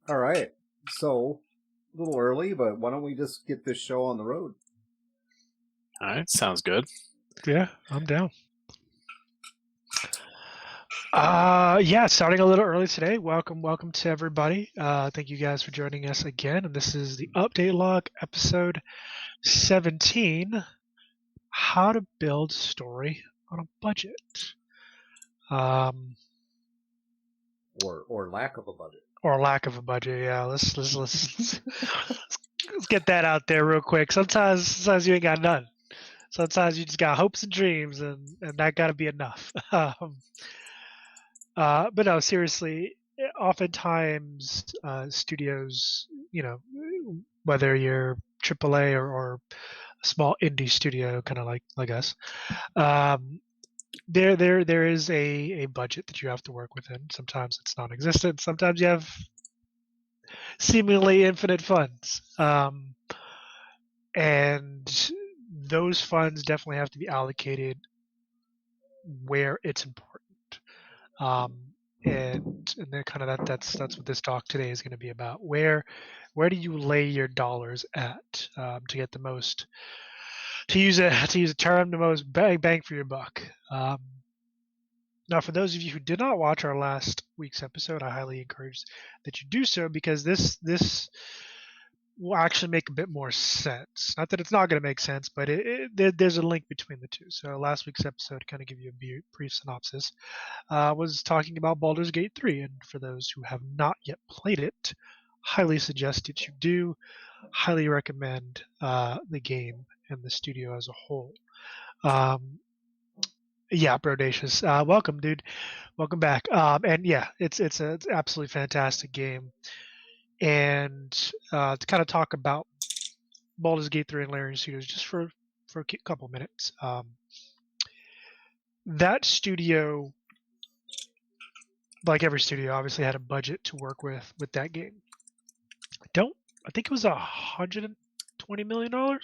All right. So, a little early, but why don't we just get this show on the road? All right, sounds good. Yeah, I'm down. Yeah, starting a little early today. Welcome to everybody. Thank you guys for joining us again. And this is the update log, episode 17, how to build story on a budget. Or lack of a budget. Or lack of a budget. Yeah, let's get that out there real quick. Sometimes you ain't got none. Sometimes you just got hopes and dreams, and that got to be enough. But no, seriously, oftentimes studios, whether you're AAA or a small indie studio, kind of like us, there is a budget that you have to work within. Sometimes it's non-existent. Sometimes you have seemingly infinite funds, and those funds definitely have to be allocated where it's important. And then kind of that's what this talk today is going to be about. Where do you lay your dollars at to get the most, to use a term, the most bang for your buck. Now, for those of you who did not watch our last week's episode, I highly encourage that you do so, because this will actually make a bit more sense. Not that it's not going to make sense, but there's a link between the two. So last week's episode, to kind of give you a brief synopsis, was talking about Baldur's Gate 3. And for those who have not yet played it, highly suggest that you do. Highly recommend the game and the studio as a whole. Yeah, Brodacious. Welcome, dude. Welcome back. And yeah, it's an absolutely fantastic game. And to kind of talk about Baldur's Gate 3 and Larian Studios just for a couple minutes. That studio, like every studio, obviously had a budget to work with that game. I think it was $120 million.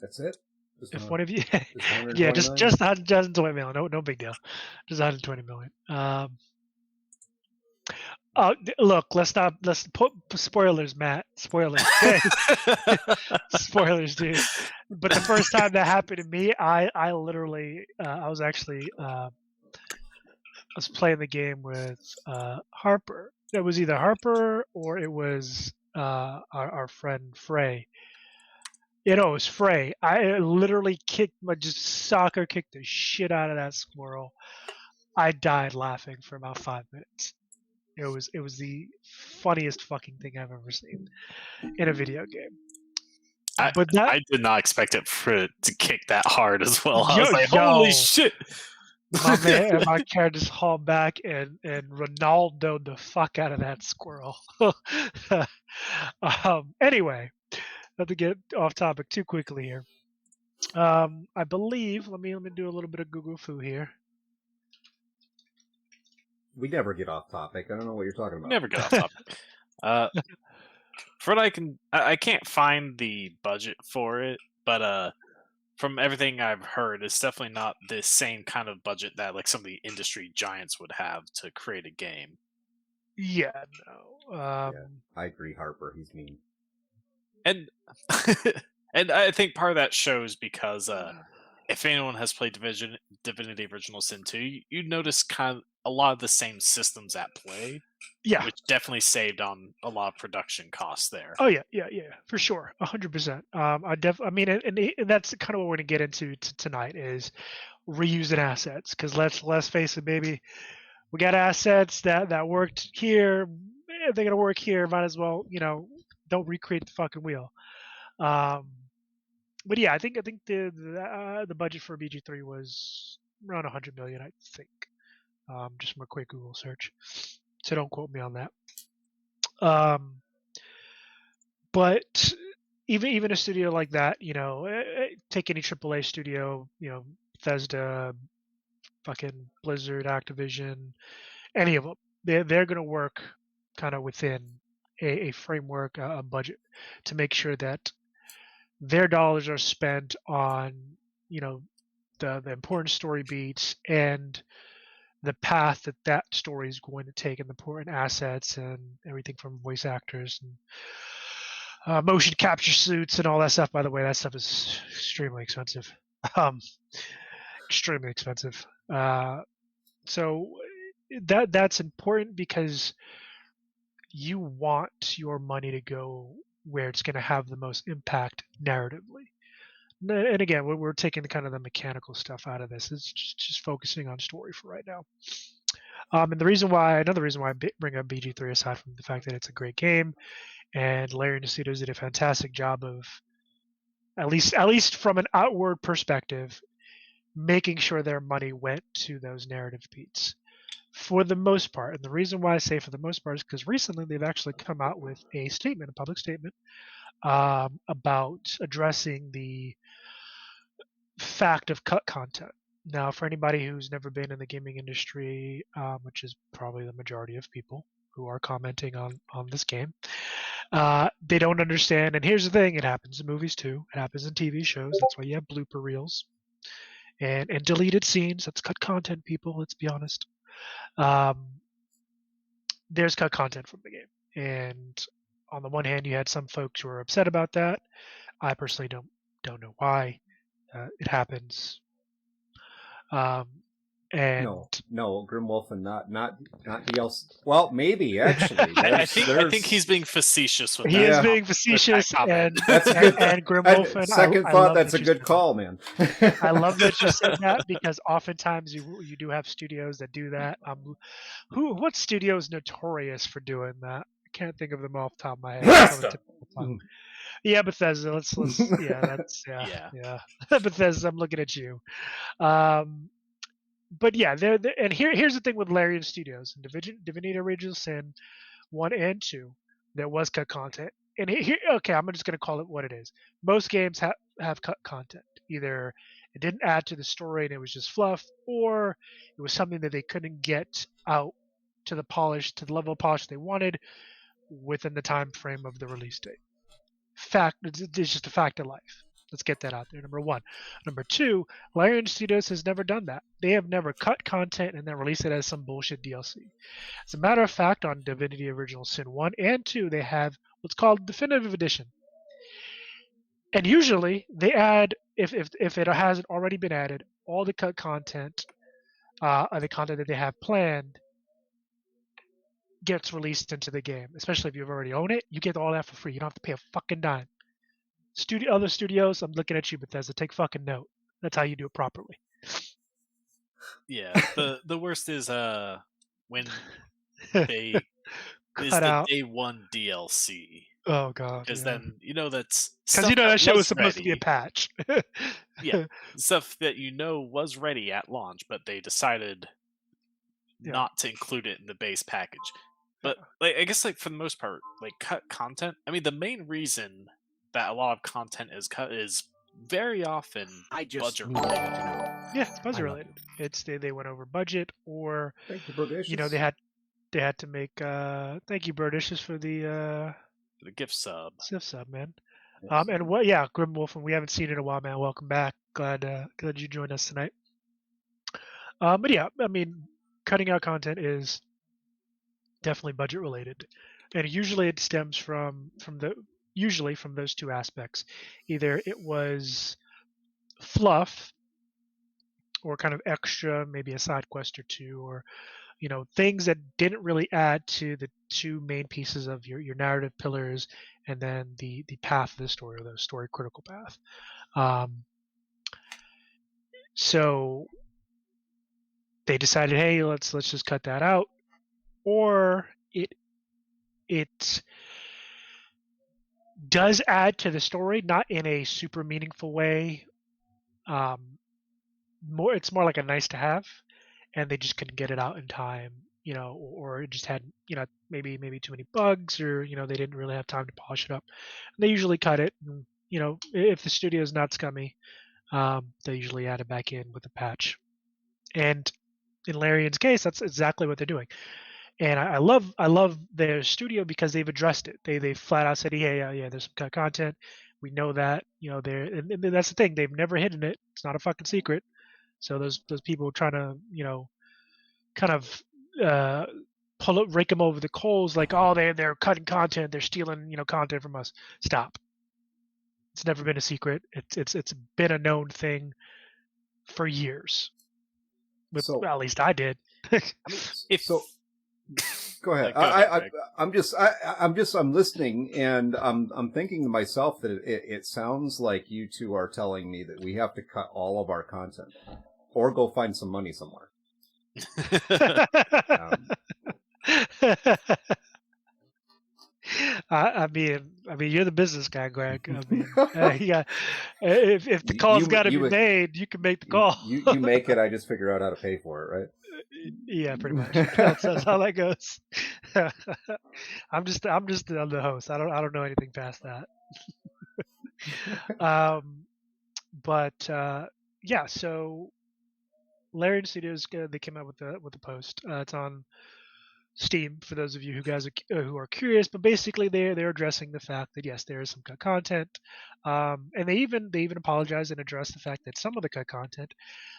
That's it. If one of you, yeah, just 120 million. No big deal. Just 120 million. Look, let's put spoilers, Matt. Spoilers. Spoilers, dude. But the first time that happened to me, I literally, I was actually, I was playing the game with Harper. It was either Harper or it was our friend Frey. It was Frey. I literally just soccer kicked the shit out of that squirrel. I died laughing for about 5 minutes. It was the funniest fucking thing I've ever seen in a video game. I did not expect it to kick that hard as well. I was like, holy shit! My character just hauled back and Ronaldo the fuck out of that squirrel. Anyway, not to get off topic too quickly here. I believe. Let me do a little bit of Google foo here. We never get off topic. I don't know what you're talking about. Never get off topic. For what I can't find the budget for it, but from everything I've heard, it's definitely not the same kind of budget that like some of the industry giants would have to create a game. Yeah, no. Yeah, I agree, Harper. He's mean. And and I think part of that shows because if anyone has played Divinity Original Sin 2, you notice kind of a lot of the same systems at play. Yeah, which definitely saved on a lot of production costs there. Oh yeah, for sure, 100%. I mean, and that's kind of what we're gonna get into tonight is reusing assets. Because let's face it, baby, we got assets that worked here. If they're gonna work here, might as well, don't recreate the fucking wheel. But yeah, I think the budget for BG3 was around 100 million, I think. Just from a quick Google search. So don't quote me on that. But even a studio like that, take any AAA studio, Bethesda, fucking Blizzard, Activision, any of them, they're going to work kind of within a framework, a budget, to make sure that their dollars are spent on, the important story beats and the path that that story is going to take and the important assets and everything from voice actors and motion capture suits and all that stuff. By the way, that stuff is extremely expensive. Um, extremely expensive. So that's important because you want your money to go where it's going to have the most impact narratively. And again, we're taking kind of the mechanical stuff out of this. It's just focusing on story for right now. And another reason why I bring up BG3, aside from the fact that it's a great game, and Larian Studios did a fantastic job of, at least from an outward perspective, making sure their money went to those narrative beats for the most part. And the reason why I say for the most part is because recently they've actually come out with a public statement, about addressing the fact of cut content. Now, for anybody who's never been in the gaming industry, which is probably the majority of people who are commenting on this game, they don't understand. And here's the thing: it happens in movies too. It happens in TV shows. That's why you have blooper reels and deleted scenes. That's cut content, people. Let's be honest. There's cut content from the game, and on the one hand, you had some folks who were upset about that. I personally don't know why. It happens. And no, Grimwolf and not DLC. Well, maybe actually. I think he's being facetious with he that. is being facetious, and that's a good. and Grimwolf. And second I thought, love that's that a you good said call, that. man. I love that you said that, because oftentimes you do have studios that do that. What studio is notorious for doing that? I can't think of them off the top of my head. Bethesda. Yeah, Bethesda. Let's yeah. Bethesda, I'm looking at you. But yeah, and here's the thing with Larian Studios and Divinity Original Sin 1 and 2, there was cut content. And okay, I'm just gonna call it what it is. Most games have cut content. Either it didn't add to the story and it was just fluff, or it was something that they couldn't get out to the level of polish they wanted within the time frame of the release date. It's just a fact of life. Let's get that out there. Number one. Number two, Larian Studios has never done that. They have never cut content and then released it as some bullshit DLC. As a matter of fact, on Divinity Original Sin 1 and 2, they have what's called Definitive Edition. And usually they add, if it hasn't already been added, all the cut content, the content that they have planned, gets released into the game. Especially if you've already owned it, you get all that for free. You don't have to pay a fucking dime. Other studios, I'm looking at you, Bethesda. Take fucking note. That's how you do it properly. Yeah, the worst is when they is Cut the out. day one DLC. Oh god. Because yeah. then that's Because that shit was supposed to be a patch. Yeah, stuff that was ready at launch, but they decided not to include it in the base package. But I guess for the most part, cut content. I mean, the main reason that a lot of content is cut is very often budget related. Yeah, it's budget related. It's they went over budget, or thank you, Brodicious. they had to make. Thank you, Brodicious, for the gift sub. Gift sub, man. Yes. And Grimwolf, and we haven't seen it in a while, man. Welcome back. Glad you joined us tonight. But yeah, I mean, cutting out content is definitely budget related, and usually it stems from those two aspects. Either it was fluff, or kind of extra, maybe a side quest or two, or things that didn't really add to the two main pieces of your narrative pillars, and then the path of the story, or the story critical path. So they decided, hey, let's just cut that out, or it does add to the story, not in a super meaningful way. It's more like a nice to have, and they just couldn't get it out in time, or it just had, maybe too many bugs, or they didn't really have time to polish it up. And they usually cut it, and, if the studio is not scummy, they usually add it back in with a patch. And in Larian's case, that's exactly what they're doing. And I love their studio because they've addressed it. They flat out said, yeah, there's some cut content. We know that, and that's the thing. They've never hidden it. It's not a fucking secret. So those people trying to, kind of rake them over the coals, like, oh, they're cutting content, they're stealing content from us. Stop. It's never been a secret. It's been a known thing for years. So- Well, at least I did. I mean, if So, go ahead. Go ahead, Greg. I'm listening, and I'm thinking to myself that it sounds like you two are telling me that we have to cut all of our content, or go find some money somewhere. I mean, you're the business guy, Greg. I mean, yeah. If the call's got to be made, you can make the call. You make it. I just figure out how to pay for it, right? Yeah, pretty much. That's how that goes. I'm just the host. I don't know anything past that. Yeah. So Larian Studios, they came out with the post. It's on Steam for those of you who are curious. But basically, they're addressing the fact that yes, there is some cut content, and they even apologize and address the fact that some of the cut content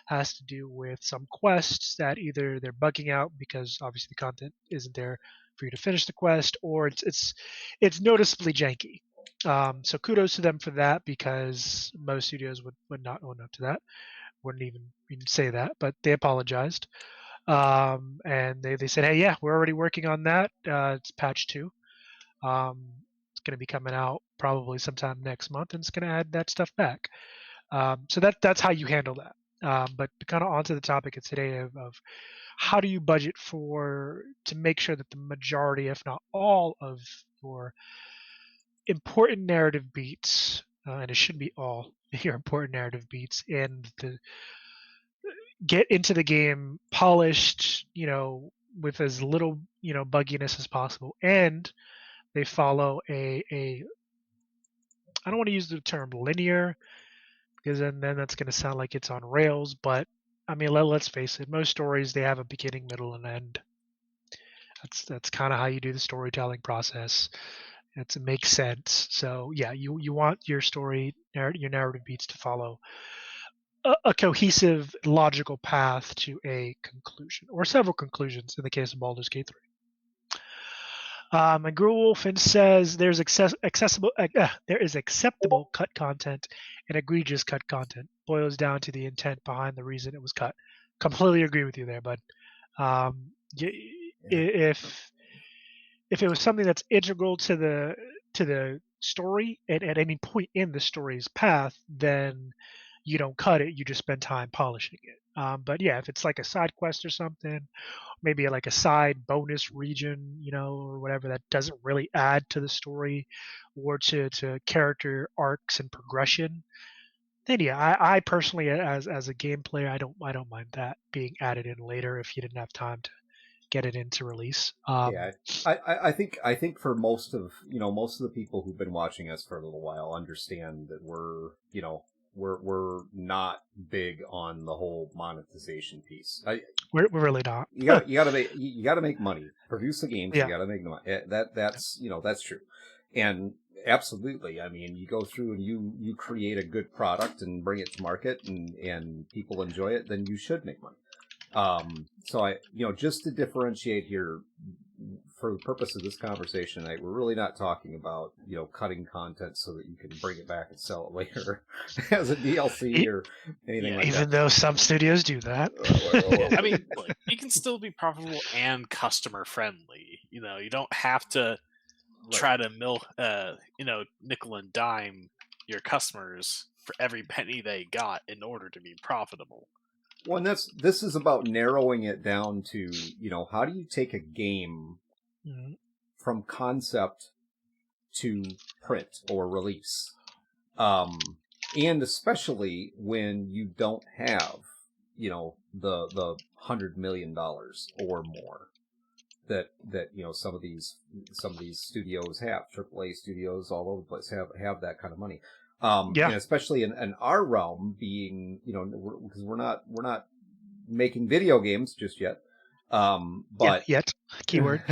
has to do with some quests that either they're bugging out because obviously the content isn't there for you to finish the quest, or it's noticeably janky. So kudos to them for that, because most studios would not own up to that, wouldn't even say that, but they apologized. And they said, hey, yeah, we're already working on that. It's patch 2. It's going to be coming out probably sometime next month, and it's going to add that stuff back. So that's how you handle that. But kind of onto the topic of today of how do you budget to make sure that the majority, if not all, of your important narrative beats, and it should be all your important narrative beats, and get into the game polished, with as little, bugginess as possible. And they follow a I don't want to use the term linear, because then that's going to sound like it's on rails. But I mean, let's face it, most stories, they have a beginning, middle, and end. That's kind of how you do the storytelling process. It makes sense. So yeah, you want your story, your narrative beats to follow a cohesive, logical path to a conclusion, or several conclusions in the case of Baldur's Gate 3. And Gruwolfen says there is acceptable cut content and egregious cut content. Boils down to the intent behind the reason it was cut. Completely agree with you there, bud. If it was something that's integral to the story at any point in the story's path, then you don't cut it, you just spend time polishing it. But yeah, if it's like a side quest or something, maybe like a side bonus region, or whatever, that doesn't really add to the story or to character arcs and progression, then yeah, I personally, as a game player, I don't mind that being added in later if you didn't have time to get it into release. Yeah, I think for most of the people who've been watching us for a little while understand that we're not big on the whole monetization piece. We're really not. You gotta make money. Produce the games. Yeah. You gotta make the money. That's true. And absolutely, I mean, you go through and you create a good product and bring it to market, and people enjoy it, then you should make money. So just to differentiate here, for the purpose of this conversation tonight, we're really not talking about, cutting content so that you can bring it back and sell it later as a DLC or anything like that. Even though some studios do that. I mean, look, you can still be profitable and customer friendly. You don't have to try to nickel and dime your customers for every penny they got in order to be profitable. Well, and this is about narrowing it down to, how do you take a game from concept to print or release? And especially when you don't have, the $100 million or more that some of these studios have. AAA studios all over the place have that kind of money. And especially in our realm, being, because we're not making video games just yet. But yet, keyword.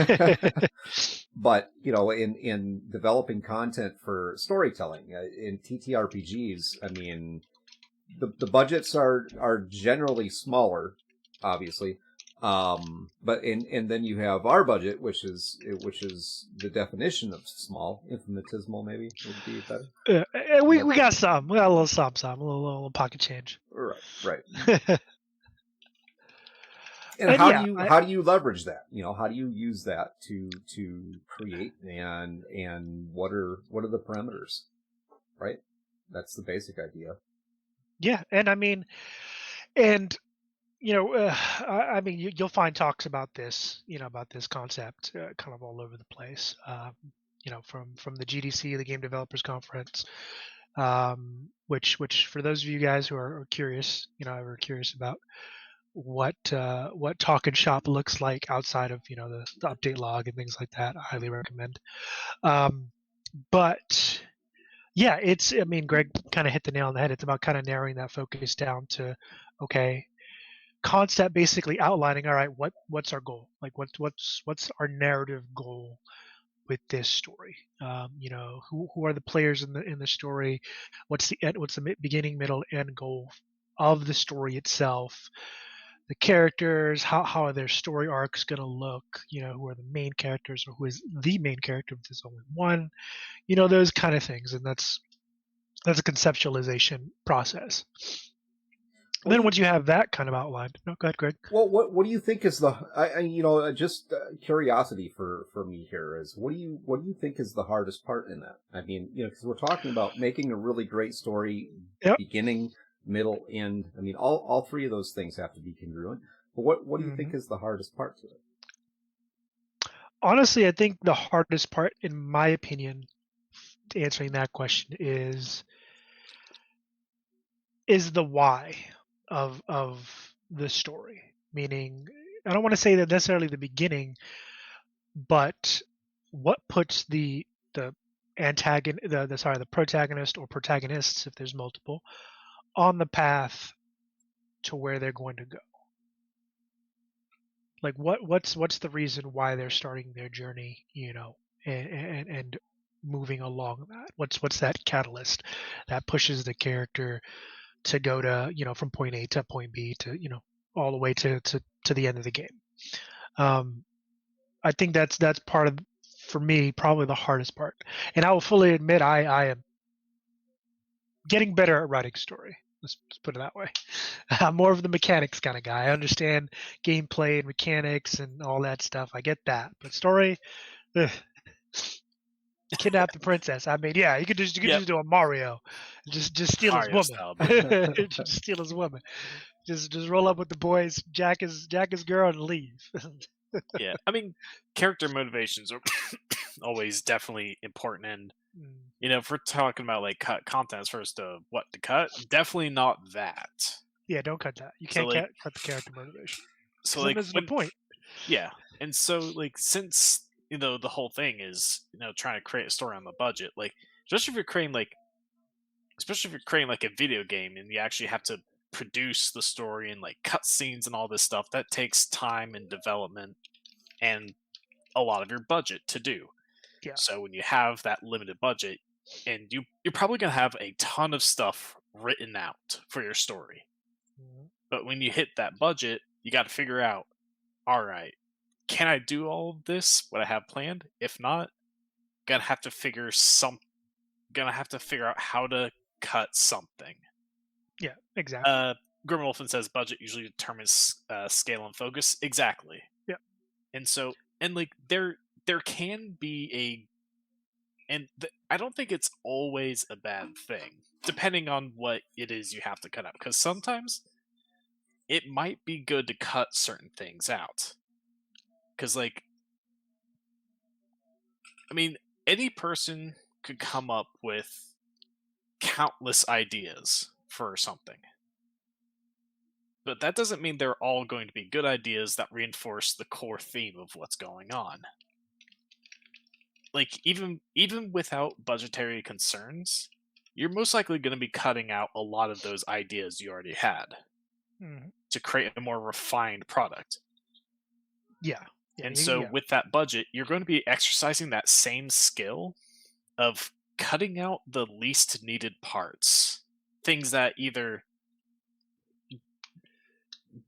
But in developing content for storytelling in TTRPGs, I mean, the budgets are generally smaller, obviously, But and then you have our budget, which is the definition of small, infinitesimal, maybe would be better. We got some. We got a little some, a little pocket change. Right. And how do you leverage that? How do you use that to create, and what are the parameters? Right? That's the basic idea. Yeah, and I mean, you'll find talks about this, about this concept, kind of all over the place. From the GDC, the Game Developers Conference, which for those of you guys who are curious, are curious about what Talk and Shop looks like outside of the update log and things like that, I highly recommend. But yeah, Greg kind of hit the nail on the head. It's about kind of narrowing that focus down to, okay, concept basically outlining, all right, what's our goal? Like what's our narrative goal with this story? Who are the players in the story? What's the beginning, middle, end goal of the story itself? The characters, how are their story arcs going to look? Who are the main characters, or who is the main character if there's only one? Those kind of things, and that's a conceptualization process. And then once you have that kind of outlined, go ahead, Greg. Well, what do you think is the just curiosity for me here is what do you think is the hardest part in that? I mean, because we're talking about making a really great story, beginning, middle, end. I mean, all three of those things have to be congruent. But what do you think is the hardest part to it? Honestly, I think the hardest part, in my opinion, to answering that question is the why of the story. Meaning, I don't want to say that necessarily the beginning, but what puts the protagonist or protagonists, if there's multiple, on the path to where they're going to go. Like what's the reason why they're starting their journey, and moving along that? What's that catalyst that pushes the character to go to, from point A to point B to, all the way to the end of the game. I think that's part of, for me, probably the hardest part. And I will fully admit I am getting better at writing story. Let's put it that way. I'm more of the mechanics kind of guy. I understand gameplay and mechanics and all that stuff. I get that. But story, kidnap the princess. I mean, yeah, you could just do a Mario, just steal his woman, just steal his woman, just roll up with the boys, jack his girl, and leave. Yeah, I mean, character motivations are always definitely important, and if we're talking about like cut content first, what to cut, definitely not that. Yeah, don't cut that. You can't cut the character motivation. So like, there's no point. Yeah, and so like since the whole thing is trying to create a story on the budget, like especially if you're creating like a video game and you actually have to produce the story and like cutscenes and all this stuff, that takes time and development and a lot of your budget to do. Yeah. So when you have that limited budget, and you're probably gonna have a ton of stuff written out for your story, but when you hit that budget, you got to figure out, all right, can I do all of this, what I have planned? If not, gonna have to figure out how to cut something. Yeah, exactly. Grim Wolfen says budget usually determines scale and focus. Exactly. Yeah. And so, and like there can be I don't think it's always a bad thing, depending on what it is you have to cut out. Because sometimes it might be good to cut certain things out. Because, like, I mean, any person could come up with countless ideas for something. But that doesn't mean they're all going to be good ideas that reinforce the core theme of what's going on. Like, even without budgetary concerns, you're most likely going to be cutting out a lot of those ideas you already had to create a more refined product. Yeah. And so with that budget, you're going to be exercising that same skill of cutting out the least needed parts. Things that either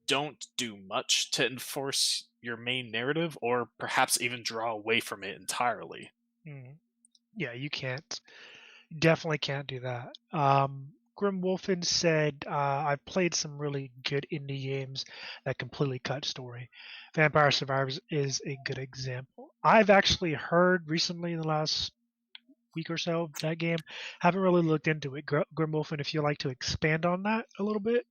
don't do much to enforce your main narrative, or perhaps even draw away from it entirely. Yeah, you can't. Definitely can't do that. Grim Wolfen said, I've played some really good indie games that completely cut story. Vampire Survivors is a good example. I've actually heard recently in the last week or so of that game. Haven't really looked into it. Grim Wolfen, if you'd like to expand on that a little bit,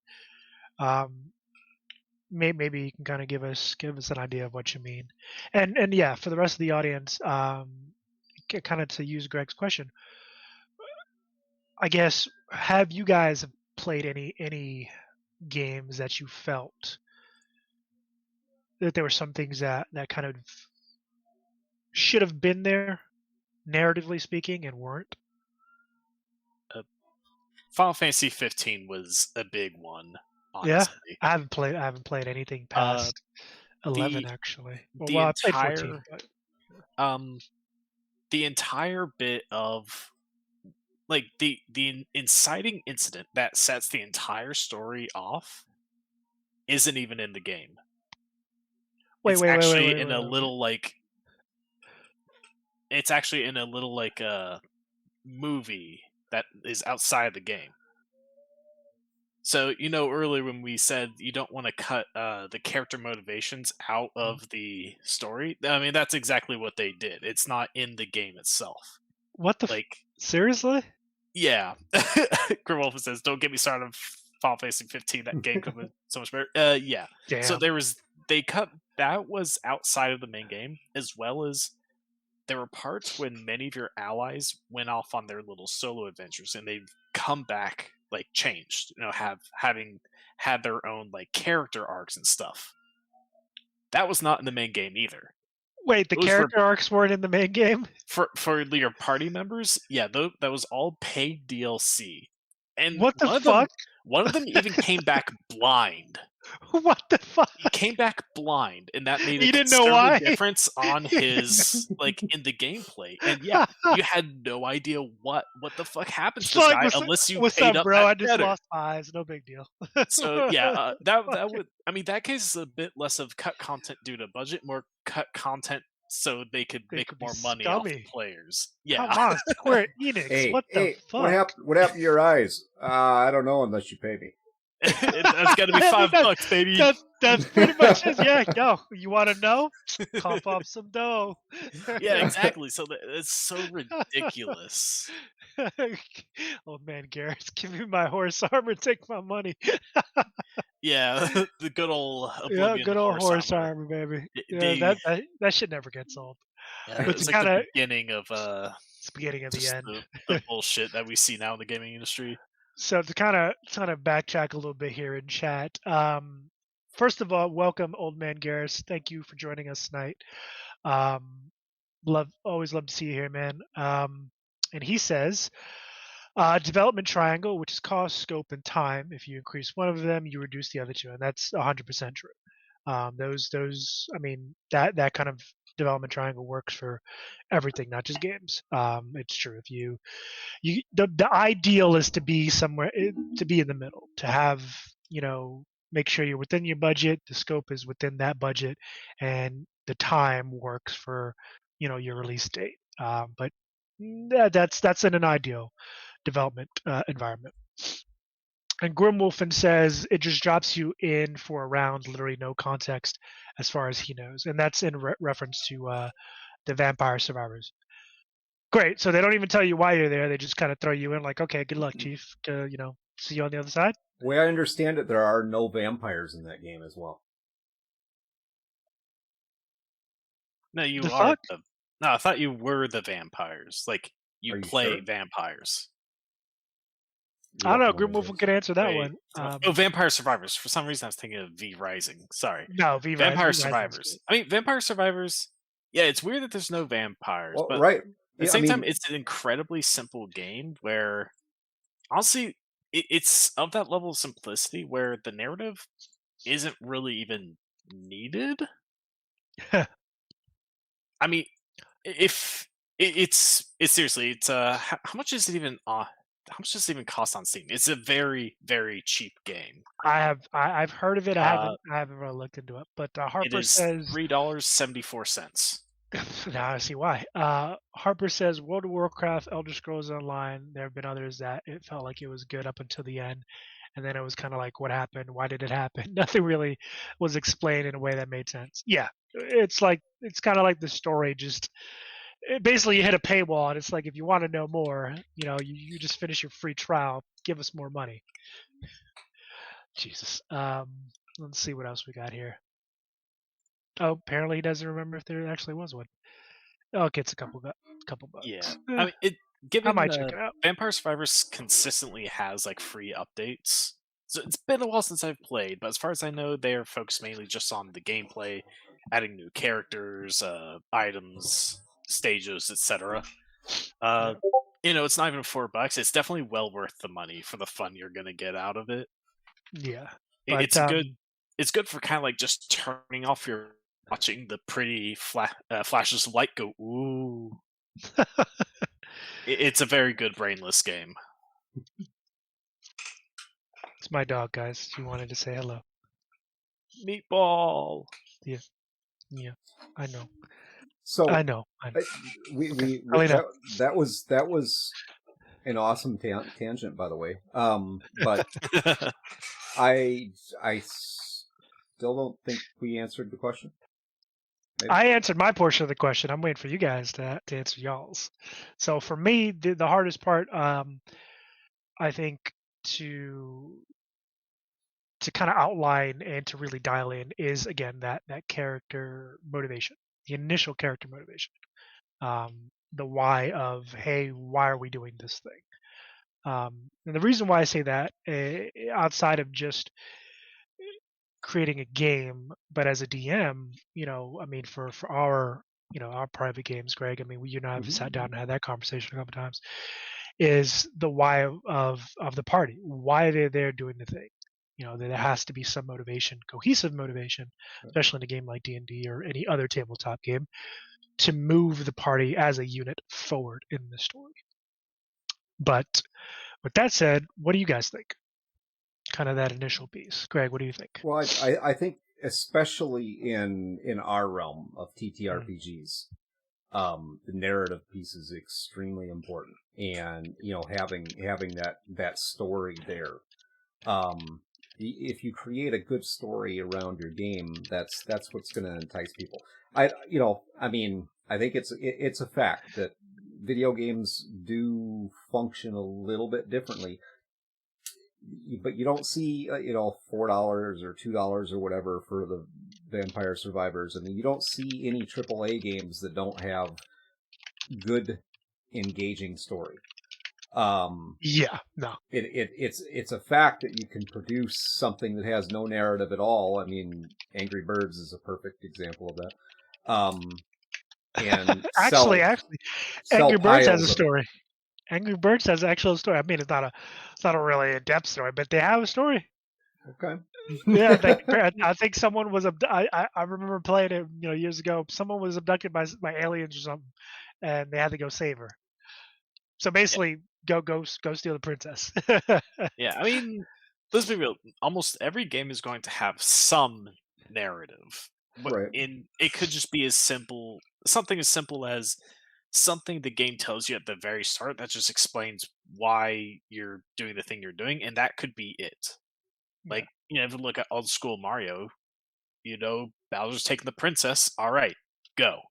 maybe you can kind of give us an idea of what you mean. And yeah, for the rest of the audience, kind of to use Greg's question, I guess, have you guys played any games that you felt that there were some things that kind of should have been there, narratively speaking, and weren't? Final Fantasy 15 was a big one, honestly. Yeah, I haven't played anything past 11 actually. Well, I played 14. But... the entire bit of like the inciting incident that sets the entire story off isn't even in the game. It's actually in a little movie that is outside the game. So, earlier when we said you don't want to cut the character motivations out of the story, I mean, that's exactly what they did. It's not in the game itself. What the seriously? Yeah. Grimwolf says, don't get me started on Final Fantasy 15. That game could be so much better. Yeah. Damn. So that was outside of the main game, as well as there were parts when many of your allies went off on their little solo adventures and they've come back changed, having had their own character arcs and stuff. That was not in the main game either. Wait, the character arcs weren't in the main game? For your party members, yeah, that was all paid DLC. And what the fuck? One of them even came back blind. What the fuck? He came back blind, and that made a considerable difference on his in the gameplay. And yeah, you had no idea what the fuck happens to this guy unless you paid up. Bro? I just lost my eyes. No big deal. So yeah, that would. I mean, that case is a bit less of cut content due to budget, more cut content so they could make more money off the players. Yeah, come on, Square Enix. Hey, what the fuck? What happened to your eyes? I don't know unless you pay me. That's got to be $5, baby. That's pretty much it. Yeah, yo, you want to know? Cough up some dough. Yeah, exactly. So it's so ridiculous. Oh man, Garrett, give me my horse armor. Take my money. Yeah, the good old good old horse armor, baby. Yeah, that shit never gets old. Yeah, it's the beginning of it's the beginning of the end. The bullshit that we see now in the gaming industry. So to kind of backtrack a little bit here in chat. First of all, welcome, Old Man Garrus. Thank you for joining us tonight. Always love to see you here, man. And he says, development triangle, which is cost, scope, and time. If you increase one of them, you reduce the other two, and that's 100% true. Those, I mean, that kind of development triangle works for everything, not just games. It's true. If the ideal is to be somewhere, to be in the middle, to have, make sure you're within your budget, the scope is within that budget, and the time works for, your release date. But that's in an ideal development environment. And Grimwolfen says it just drops you in for a round, literally no context as far as he knows. And that's in reference to the Vampire Survivors. Great. So they don't even tell you why you're there. They just kind of throw you in like, okay, good luck, Chief. See you on the other side. The way I understand it, there are no vampires in that game as well. No, you are. No, I thought you were the vampires. Like, you play vampires. I don't know. Grimwolfen could answer that one. Vampire Survivors. For some reason, I was thinking of V Rising. Sorry. No, V Rising. Vampire Survivors. I mean, Vampire Survivors. Yeah, it's weird that there's no vampires. Well, but right. At the same time, it's an incredibly simple game where, honestly, it's of that level of simplicity where the narrative isn't really even needed. I mean, if it's seriously, it's how much is it even? how much does it even cost on Steam? It's a very, very cheap game. I've heard of it. I haven't really looked into it. But It Harper is says $3.74. now I see why. Harper says World of Warcraft, Elder Scrolls Online. There have been others that it felt like it was good up until the end, and then it was kind of like, what happened? Why did it happen? Nothing really was explained in a way that made sense. Yeah, it's kind of like the story. Just basically, you hit a paywall, and it's like if you want to know more, you just finish your free trial. Give us more money. Jesus. Let's see what else we got here. Oh, apparently he doesn't remember if there actually was one. Okay, it's a couple bucks. Yeah, I mean, given I might check it out. Vampire Survivors consistently has like free updates, so it's been a while since I've played. But as far as I know, they are focused mainly just on the gameplay, adding new characters, items, stages, etc. It's not even $4. It's definitely well worth the money for the fun you're gonna get out of it. Yeah, It's good. It's good for kind of like just turning off your watching the pretty flashes of light go ooh. It's a very good brainless game. It's my dog, guys. She wanted to say hello. Meatball. Yeah, I know. So I know. That was an awesome tangent, by the way. But I still don't think we answered the question. Maybe. I answered my portion of the question. I'm waiting for you guys to answer y'all's. So for me, the hardest part, I think, to kind of outline and to really dial in is again that character motivation, the initial character motivation, the why of hey, why are we doing this thing? And the reason why I say that, outside of just creating a game, but as a DM, I mean, for our, our private games, Greg, I mean, you and I have sat down and had that conversation a couple times, is the why of the party, why they're there doing the thing. There has to be some motivation, cohesive motivation, especially in a game like D&D or any other tabletop game, to move the party as a unit forward in the story. But with that said, what do you guys think? Kind of that initial piece. Greg, what do you think? Well, I think especially in our realm of TTRPGs, the narrative piece is extremely important, and having that story there. If you create a good story around your game, that's what's going to entice people. I think it's a fact that video games do function a little bit differently. But you don't see, $4 or $2 or whatever for the Vampire Survivors. I mean, you don't see any AAA games that don't have good, engaging story. Yeah, no. It's a fact that you can produce something that has no narrative at all. I mean, Angry Birds is a perfect example of that. And actually, Angry Birds has a story. Angry Birds has an actual story. I mean, it's not a really in-depth story, but they have a story. Okay. Yeah, I think someone was I remember playing it, years ago. Someone was abducted by aliens or something, and they had to go save her. So basically, go steal the princess. Yeah, I mean, let's be real. Almost every game is going to have some narrative. Right. It could just be something as simple as something the game tells you at the very start that just explains why you're doing the thing you're doing, and that could be it. Like, if you look at old school Mario, Bowser's taking the princess. All right, go.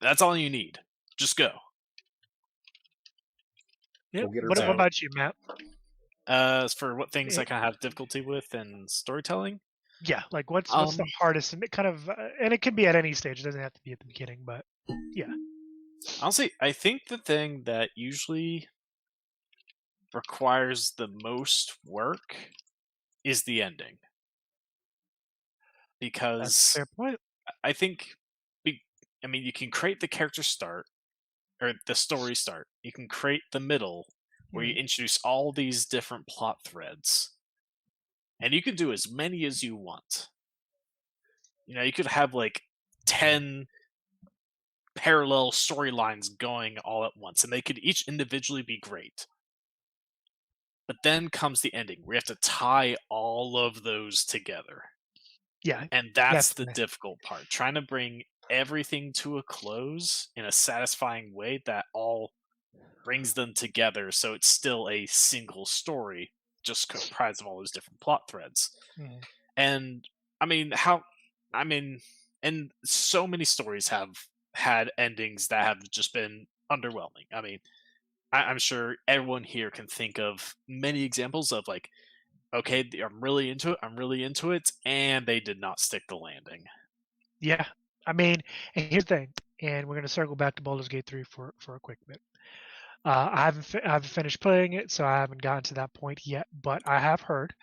That's all you need. Just go. Yeah. What about you, Matt? As for what things I kind of have difficulty with in storytelling? Yeah, like what's the hardest, and it kind of, and it can be at any stage. It doesn't have to be at the beginning, but yeah. Honestly, I think the thing that usually requires the most work is the ending. Because that's a fair point. I think, you can create the character start, or the story start. You can create the middle, where you introduce all these different plot threads. And you can do as many as you want. You could have like 10 parallel storylines going all at once, and they could each individually be great. But then comes the ending. We have to tie all of those together. Yeah, And that's the definitely. difficult part. Trying to bring everything to a close in a satisfying way that all brings them together so it's still a single story, just comprised of all those different plot threads. Mhm. And and so many stories have had endings that have just been underwhelming. I mean, I'm sure everyone here can think of many examples of like, okay, I'm really into it, and they did not stick the landing. Yeah, I mean, and here's the thing, and we're gonna circle back to Baldur's Gate 3 for a quick bit. I haven't finished playing it, so I haven't gotten to that point yet. But I have heard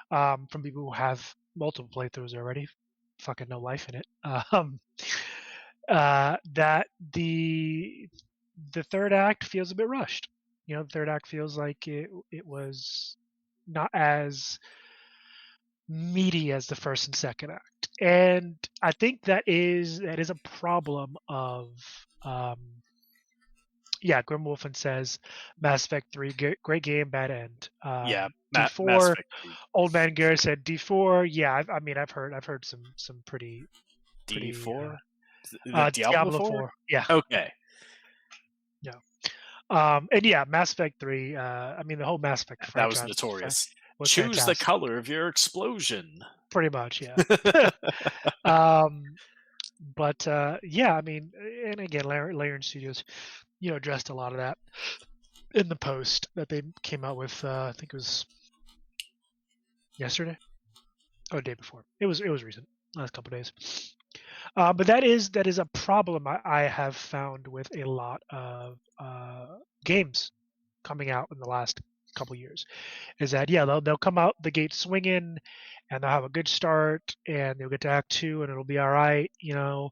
from people who have multiple playthroughs already, fucking no life in it, that the third act feels a bit rushed. You know, the third act feels like it was not as meaty as the first and second act, and I think that is a problem of yeah. Grimwolfen says Mass Effect 3 great game, bad end. Yeah, Mass D4 Effect 3. Old Man Gary said D4. Yeah, I mean I've heard some pretty D4? The Diablo 4? 4. Yeah. Okay. Yeah. And yeah, Mass Effect 3. I mean the whole Mass Effect That was franchise notorious. was Choose fantastic. the color of your explosion. Pretty much, yeah. But yeah, I mean, and again, Larian Studios, you know, addressed a lot of that in the post that they came out with. I think it was yesterday or the day before. It was recent, last couple of days. But that is a problem I have found with a lot of games coming out in the last couple years. Is that yeah, they'll come out the gate swinging, and they'll have a good start, and they'll get to Act 2, and it'll be all right. You know,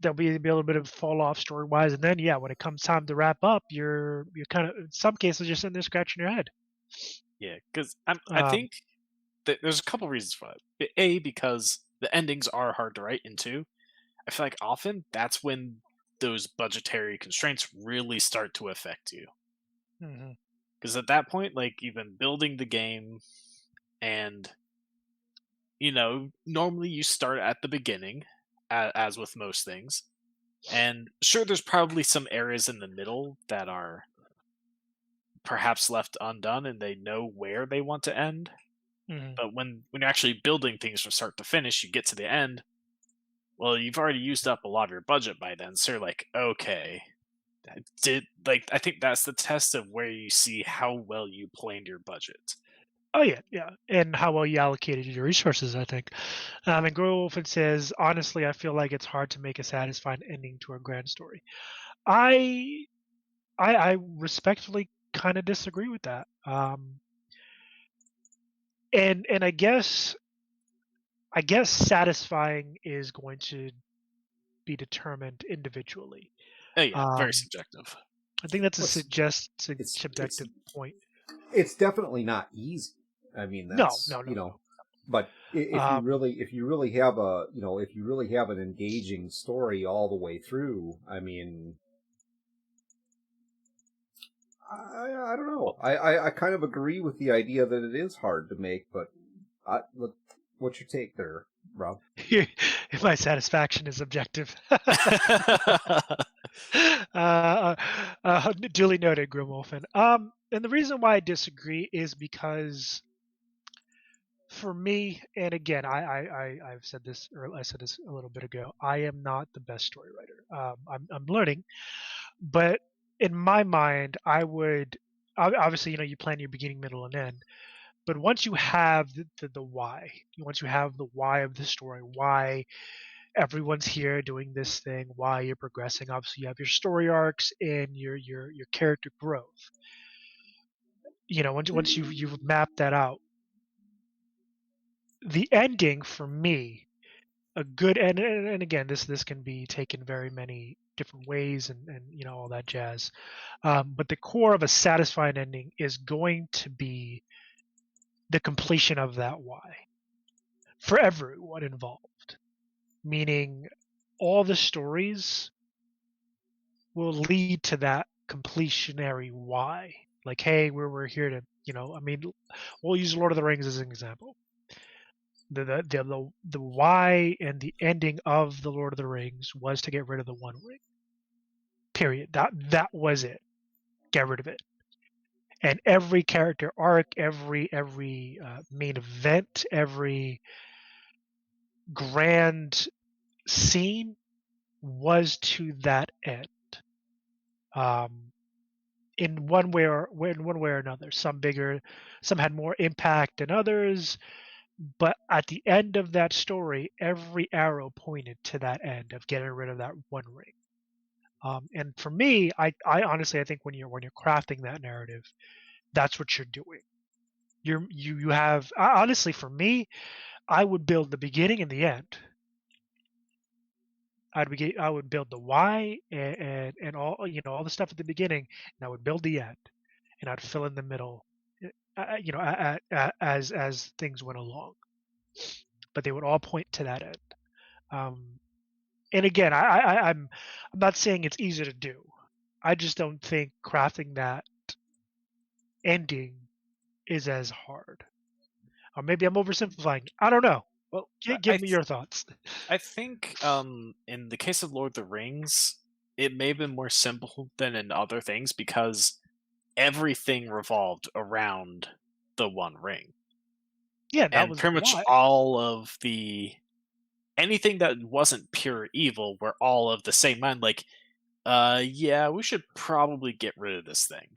there'll be a little bit of fall off story wise, and then yeah, when it comes time to wrap up, you're kind of in some cases you're sitting there scratching your head. Yeah, because I think that there's a couple reasons for it. A, because the endings are hard to write, and two, I feel like often that's when those budgetary constraints really start to affect you. Mm-hmm. Because at that point, like you've been building the game, and you know normally you start at the beginning, as with most things, and sure, there's probably some areas in the middle that are perhaps left undone, and they know where they want to end. Mm-hmm. But when you're actually building things from start to finish, you get to the end. Well, you've already used up a lot of your budget by then, so you're like, okay, I think that's the test of where you see how well you planned your budget. Oh yeah, yeah, and how well you allocated your resources, I think. And Growolfen says, honestly, I feel like it's hard to make a satisfying ending to a grand story. I respectfully kind of disagree with that. And I guess satisfying is going to be determined individually. Oh yeah, very Um, subjective. I think that's a It's subjective point. It's definitely not easy. I mean, No, that's no, no, you know, no. but if you really have a if you really have an engaging story all the way through, I mean, I don't know. I kind of agree with the idea that it is hard to make, but what's your take there, Rob? My satisfaction is objective. Duly noted, Grimwolfen. And the reason why I disagree is because, for me, and again, I've said this, or I said this a little bit ago. I am not the best story writer. I'm learning, but in my mind, I would obviously, you know, you plan your beginning, middle, and end. But once you have the why, once you have the why of the story, why everyone's here doing this thing, why you're progressing. Obviously, you have your story arcs and your character growth. You know, once you've mapped that out, the ending for me, a good and again, this can be taken very many different ways and you know all that jazz. But the core of a satisfying ending is going to be the completion of that why for everyone involved, meaning all the stories will lead to that completionary why. Like, hey, we're here to I mean, we'll use Lord of the Rings as an example. The why and the ending of the Lord of the Rings was to get rid of the One Ring. Period. That was it. Get rid of it. And every character arc, every main event, every grand scene was to that end. In one way or another. Some bigger, some had more impact than others. But at the end of that story, every arrow pointed to that end of getting rid of that One Ring. And for me, I honestly, I think when you're crafting that narrative, that's what you're doing. You have honestly, for me, I would build the beginning and the end. I would build the why and all all the stuff at the beginning, and I would build the end, and I'd fill in the middle, as things went along. But they would all point to that end. And again, I'm not saying it's easy to do. I just don't think crafting that ending is as hard. Or maybe I'm oversimplifying. I don't know. Well, give me your thoughts. I think in the case of Lord of the Rings, it may have been more simple than in other things because everything revolved around the One Ring. Yeah, that and was pretty much why. all of anything that wasn't pure evil were all of the same mind. Like, yeah, we should probably get rid of this thing.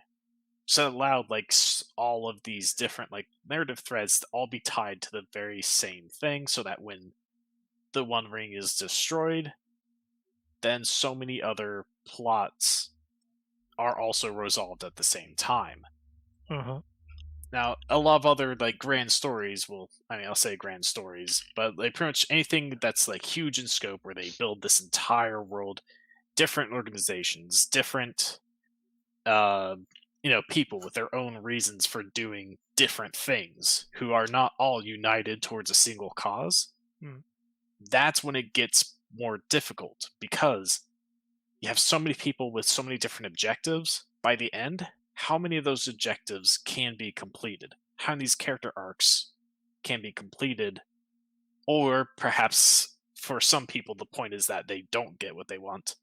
So it allowed like all of these different like narrative threads to all be tied to the very same thing, so that when the One Ring is destroyed, then so many other plots are also resolved at the same time. Uh-huh. Now, a lot of other like grand stories I'll say grand stories, but like pretty much anything that's like huge in scope where they build this entire world, different organizations, different people with their own reasons for doing different things who are not all united towards a single cause. That's when it gets more difficult because you have so many people with so many different objectives. By the end, how many of those objectives can be completed? How many of these character arcs can be completed? Or perhaps for some people, the point is that they don't get what they want.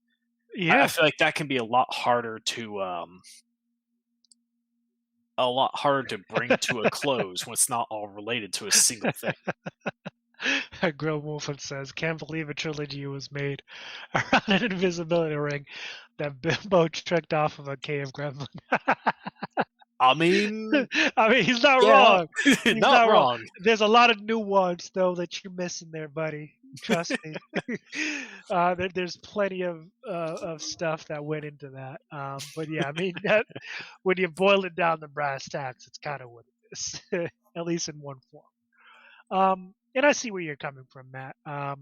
Yeah. I feel like that can be a lot harder to bring to a close when it's not all related to a single thing. Grill Wolfen says, "Can't believe a trilogy was made around an invisibility ring that Bilbo tricked off of a cave gremlin." I mean, he's not yeah, wrong. He's not wrong. There's a lot of nuance though that you're missing there, buddy. Trust me. There's plenty of stuff that went into that. But yeah, I mean, when you boil it down to brass tacks, it's kind of what it is, at least in one form. And I see where you're coming from, Matt. I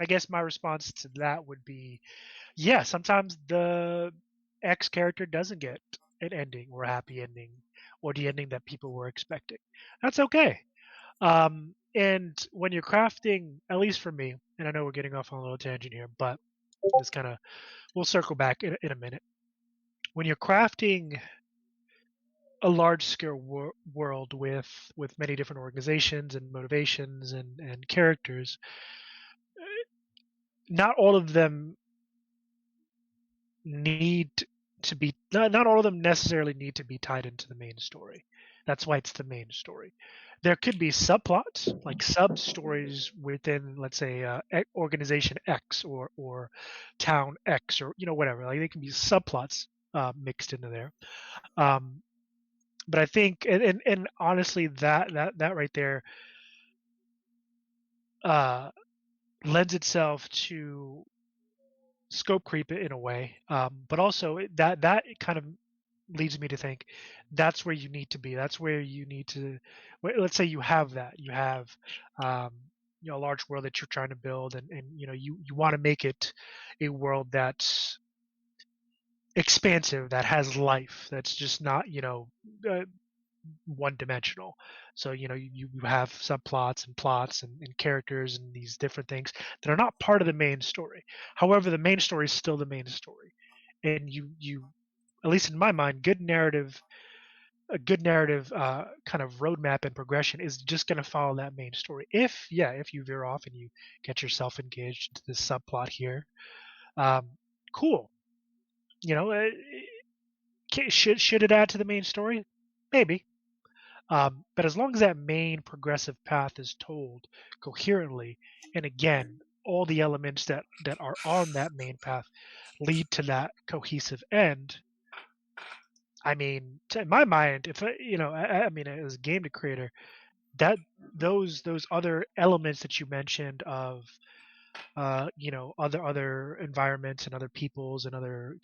guess my response to that would be, yeah, sometimes the X character doesn't get an ending or a happy ending or the ending that people were expecting. That's okay. And when you're crafting, at least for me, and I know we're getting off on a little tangent here, but this we'll circle back in a minute. When you're crafting a large scale world with many different organizations and motivations and characters, not all of them need to be not all of them necessarily need to be tied into the main story. That's why it's the main story. There could be subplots, like sub stories within, let's say, organization X or town X or whatever. Like they can be subplots mixed into there. But I think, and honestly, that right there lends itself to scope creep in a way. But also that kind of leads me to think that's where you need to be. That's where you need to. Let's say you have that. You have a large world that you're trying to build, and you want to make it a world that's expansive, that has life, that's just not one dimensional. So you have subplots and plots and characters and these different things that are not part of the main story. However, the main story is still the main story, and you at least in my mind, good narrative a good narrative kind of roadmap and progression is just going to follow that main story. If you veer off and you get yourself engaged into this subplot here, cool. You know, should it add to the main story? Maybe. But as long as that main progressive path is told coherently, and again, all the elements that are on that main path lead to that cohesive end. I mean, in my mind, if I mean, as a game creator, that those other elements that you mentioned of other environments and other peoples and other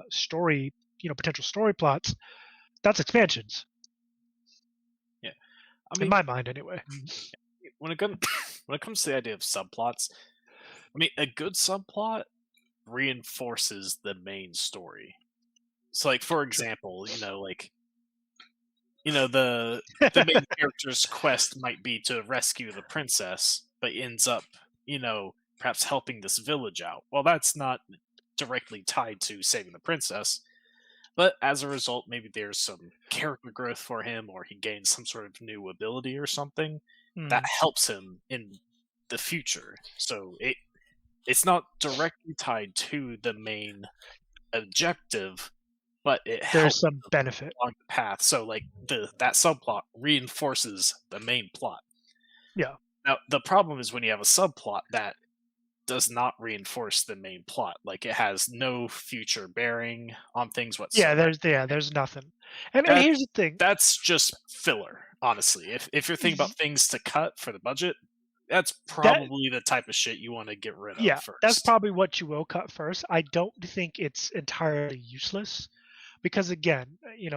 story potential story plots, that's expansions. Yeah, I mean, in my mind anyway. When it comes to the idea of subplots, I mean, a good subplot reinforces the main story. So, like, for example, the main character's quest might be to rescue the princess, but ends up, perhaps helping this village out. Well, that's not directly tied to saving the princess, but as a result, maybe there's some character growth for him, or he gains some sort of new ability or something that helps him in the future. So it's not directly tied to the main objective, but it There's helps some benefit along the path. So like that subplot reinforces the main plot. Yeah. Now the problem is when you have a subplot that does not reinforce the main plot, like it has no future bearing on things whatsoever. There's nothing. And here's the thing. That's just filler, honestly. If you're thinking about things to cut for the budget, that's probably the type of shit you want to get rid of first. That's probably what you will cut first. I don't think it's entirely useless because, again,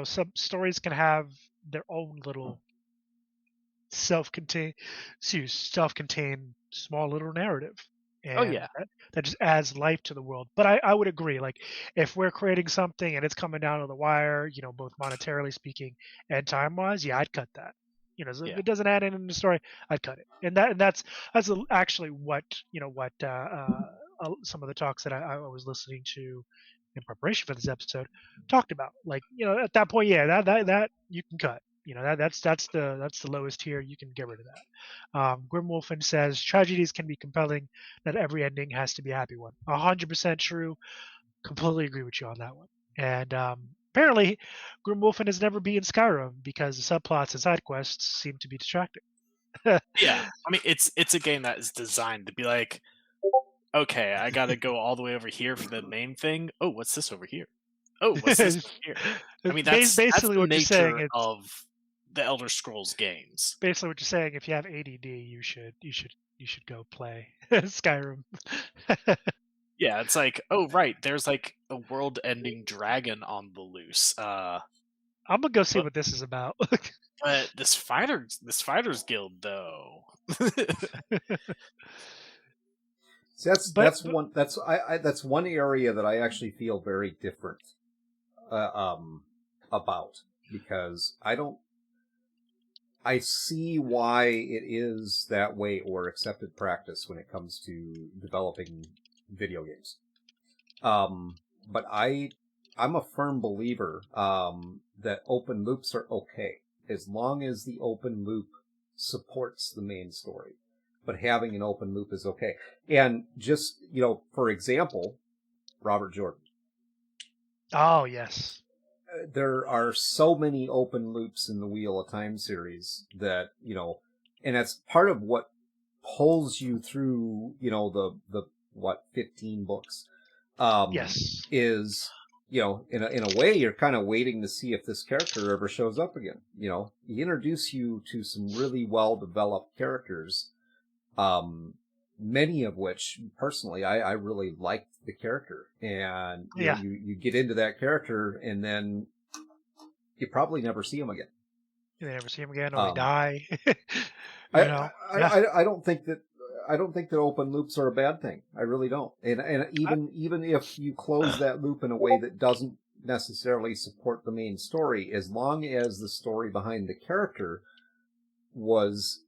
some stories can have their own little self-contained small little narrative. And that just adds life to the world. But I would agree, like, if we're creating something and it's coming down to the wire, both monetarily speaking and time-wise, I'd cut that. If it doesn't add anything to the story, I'd cut it. And that's actually what some of the talks that I was listening to in preparation for this episode talked about. Like, at that point, that you can cut. That's the lowest tier. You can get rid of that. Grimwolfen says tragedies can be compelling. Not every ending has to be a happy one. 100% true. Completely agree with you on that one. And apparently, Grimwolfen has never been in Skyrim because the subplots and side quests seem to be distracting. Yeah, I mean it's a game that is designed to be like, okay, I got to go all the way over here for the main thing. Oh, what's this over here? Oh, what's this over here? I mean, that's basically what you're saying. It's of the Elder Scrolls games. Basically, what you're saying, if you have ADD, you should go play Skyrim. Yeah, it's like, oh right, there's like a world-ending dragon on the loose. I'm gonna go see what this is about. But this fighters guild though. See, that's one area that I actually feel very different about, because I see why it is that way or accepted practice when it comes to developing video games. But I'm a firm believer that open loops are okay as long as the open loop supports the main story. But having an open loop is okay. And just, for example, Robert Jordan. Oh, yes. There are so many open loops in the Wheel of Time series that, and that's part of what pulls you through, the 15 books. Yes. Is, in a way, you're kind of waiting to see if this character ever shows up again. He introduced you to some really well-developed characters, many of which, personally, I really liked the character. And you get into that character, and then you probably never see him again. You never see him again, or they die. I don't think that open loops are a bad thing. I really don't. And even if you close that loop in a way that doesn't necessarily support the main story, as long as the story behind the character was,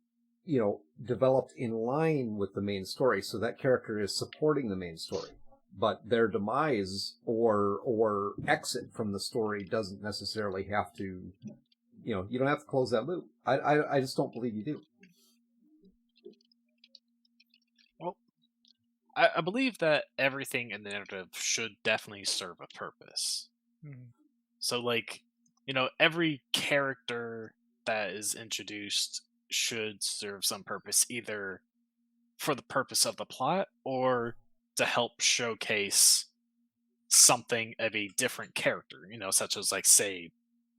developed in line with the main story, so that character is supporting the main story. But their demise or exit from the story doesn't necessarily have to you don't have to close that loop. I just don't believe you do. Well, I believe that everything in the narrative should definitely serve a purpose. Mhm. So, like, every character that is introduced should serve some purpose, either for the purpose of the plot or to help showcase something of a different character, such as, like, say,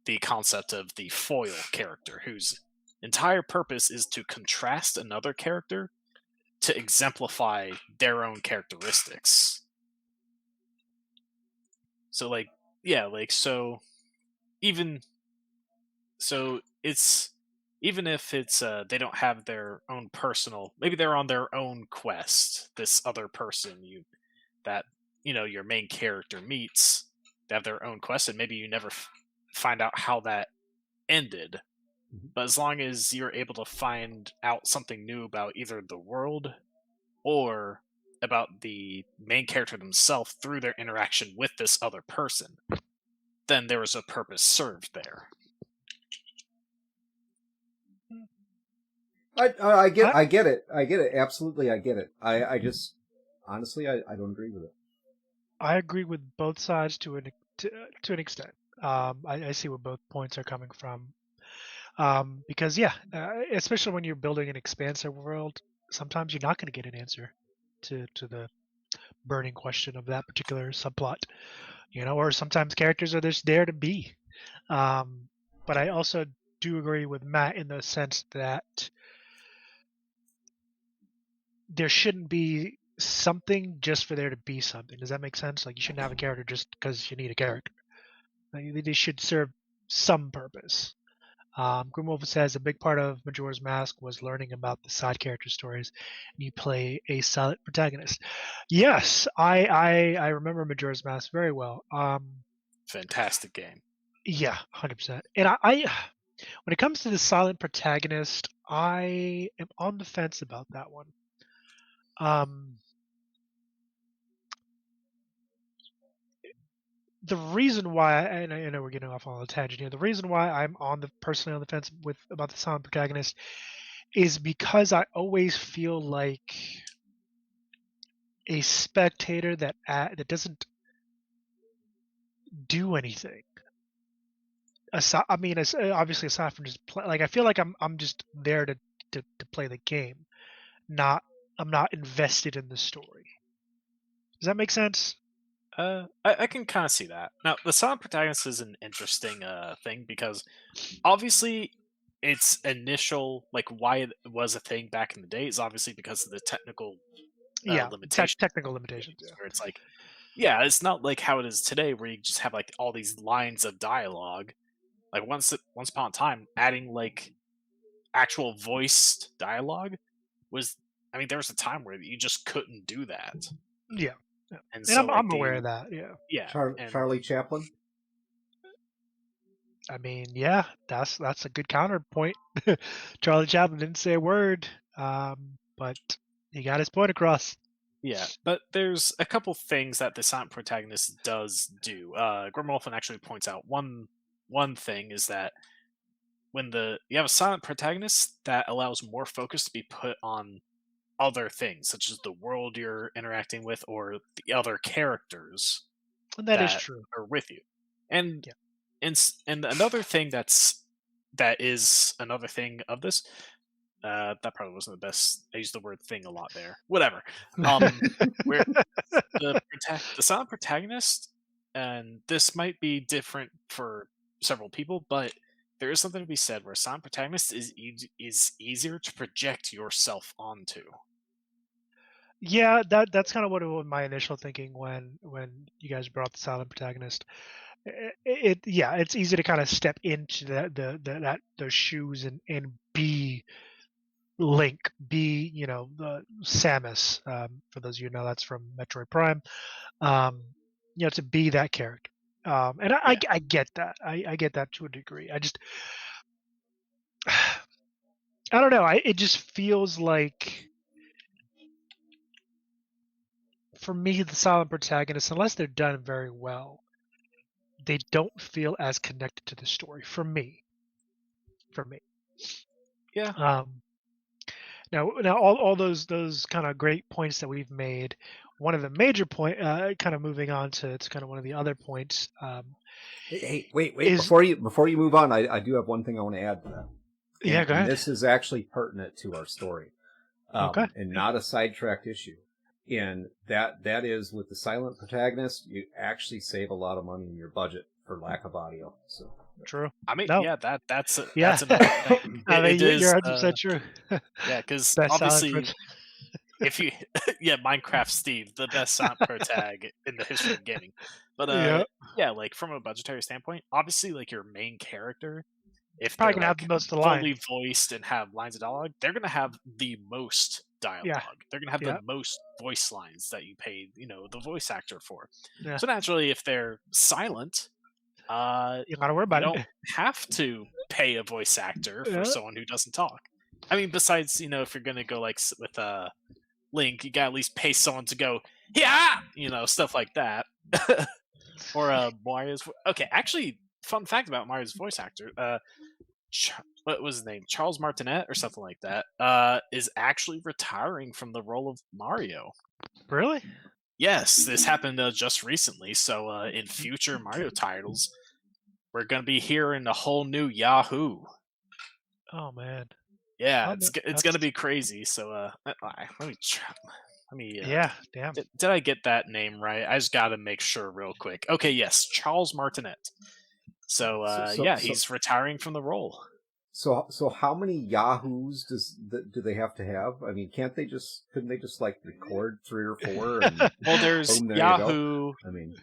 the concept of the foil character, whose entire purpose is to contrast another character to exemplify their own characteristics. So, like, yeah, like, even so it's even if it's they don't have their own personal, maybe they're on their own quest, this other person that your main character meets, they have their own quest, and maybe you never find out how that ended. But as long as you're able to find out something new about either the world or about the main character themselves through their interaction with this other person, then there was a purpose served there. I get it. Absolutely, I get it. I just honestly, I don't agree with it. I agree with both sides to an extent. I see where both points are coming from. Because especially when you're building an expansive world, sometimes you're not going to get an answer to the burning question of that particular subplot, or sometimes characters are just there to be. But I also do agree with Matt in the sense that there shouldn't be something just for there to be something. Does that make sense? Like, you shouldn't have a character just because you need a character. Like, they should serve some purpose. Grimwolf says a big part of Majora's Mask was learning about the side character stories, and you play a silent protagonist. Yes, I remember Majora's Mask very well. Fantastic game. Yeah, 100%. And I when it comes to the silent protagonist, I am on the fence about that one. The reason why, and I know we're getting off on a tangent here, the reason why I'm personally on the fence about the silent protagonist is because I always feel like a spectator that doesn't do anything. Obviously aside from just play, like, I feel like I'm just there to play the game, I'm not invested in the story. Does that make sense? I can kind of see that. Now, the silent protagonist is an interesting thing because obviously its initial, like, why it was a thing back in the day is obviously because of the technical limitations. Technical limitations. Yeah. Where it's like, it's not like how it is today, where you just have like all these lines of dialogue. Like, once upon a time, adding like actual voiced dialogue was, there was a time where you just couldn't do that. Yeah. And so I'm aware of that. Yeah. Charlie Chaplin. That's a good counterpoint. Charlie Chaplin didn't say a word, but he got his point across. Yeah, but there's a couple things that the silent protagonist does do. Grimwolfen actually points out one thing is that when you have a silent protagonist, that allows more focus to be put on other things, such as the world you're interacting with or the other characters that is true are with you. And another thing that is another thing of this, that probably wasn't the best. I used the word thing a lot there. Whatever. Where the silent protagonist, and this might be different for several people, but there is something to be said where a silent protagonist is easier to project yourself onto. Yeah, that's kind of what was my initial thinking when you guys brought the silent protagonist. It's easy to kind of step into those shoes and be Link, be the Samus. For those of you who know, that's from Metroid Prime. To be that character. And I get that. I get that to a degree. I just I don't know. It just feels like, for me, the silent protagonists, unless they're done very well, they don't feel as connected to the story for me. for me. Yeah. Now all those kind of great points that we've made. One of the major kind of moving on to kind of one of the other points. Hey, wait! Before you move on, I do have one thing I want to add to that. Yeah, go ahead. And this is actually pertinent to our story, Okay. and not a sidetracked issue. And that is with the silent protagonist, you actually save a lot of money in your budget for lack of audio. So True. I mean, No. yeah, that's Yeah. another thing. I mean, It you're is, 100% true. yeah, because Best silent obviously, if you, yeah, Minecraft Steve, the best silent protag in the history of gaming. But Yeah. yeah, like from a budgetary standpoint, obviously, like your main character, if Probably they're gonna have like the most of the fully lines. voiced and have lines of dialogue, they're gonna have the most dialogue. They're gonna have Yeah. the most voice lines that you paid, the voice actor for. Yeah. So naturally, if they're silent, You gotta worry about you it. don't have to pay a voice actor for Yeah. someone who doesn't talk. I mean, besides, if you're gonna go like with Link, you gotta at least pay someone to go, yeah, stuff like that. Or Mario's. Okay, actually, fun fact about Mario's voice actor, what was his name? Charles Martinet or something like that, is actually retiring from the role of Mario. Really? Yes, this happened just recently. So in future Mario titles, we're gonna be hearing a whole new Yahoo. Oh man. Yeah, Oh, it's gonna be crazy. So let me. Yeah. Damn. Did I get that name right? I just gotta make sure real quick. Okay, yes, Charles Martinet. So he's retiring from the role. So how many Yahoos do they have to have? I mean, couldn't they just like record 3 or 4? And well, there's boom, there Yahoo. I mean,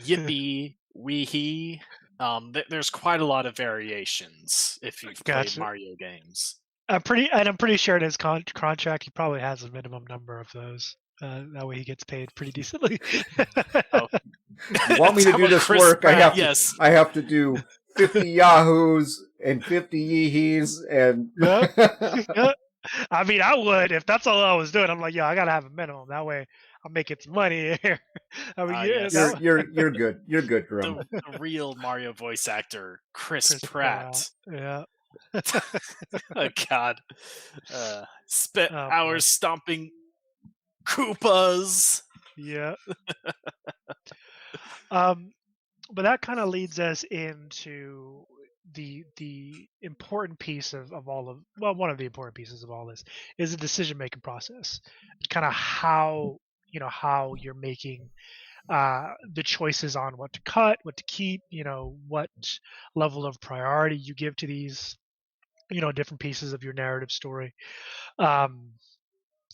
Yippee, Weehee. There's quite a lot of variations if you've played Mario games. I'm pretty sure in his contract he probably has a minimum number of those. That way he gets paid pretty decently. Oh. You want me to do this work? Yes. I have to do 50 Yahoos and 50 Yeehees and. I mean, I would if that's all I was doing. I'm like, I gotta have a minimum. That way, I'm making some money here. I mean, yes. You're good. You're good, Grum. The real Mario voice actor, Chris Pratt. Yeah. Oh God. Spent hours stomping Koopas. Yeah. But that kind of leads us into the important piece of all of one of the important pieces of all this is the decision making process. Kind of how you're making the choices on what to cut, what to keep, what level of priority you give to these different pieces of your narrative story. I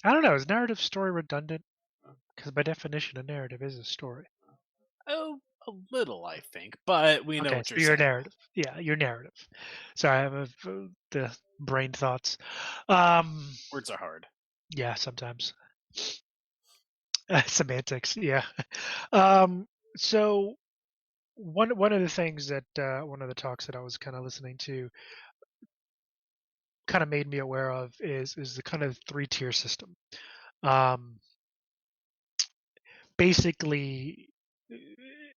don't know, is narrative story redundant? Because by definition a narrative is a story. Oh, a little, I think, but we know what you're saying. Your narrative. Yeah, your narrative. Sorry, I have the brain thoughts. Words are hard. Yeah, sometimes. Semantics, yeah. So one of the things that one of the talks that I was kind of listening to kind of made me aware of is the kind of 3-tier system. Basically,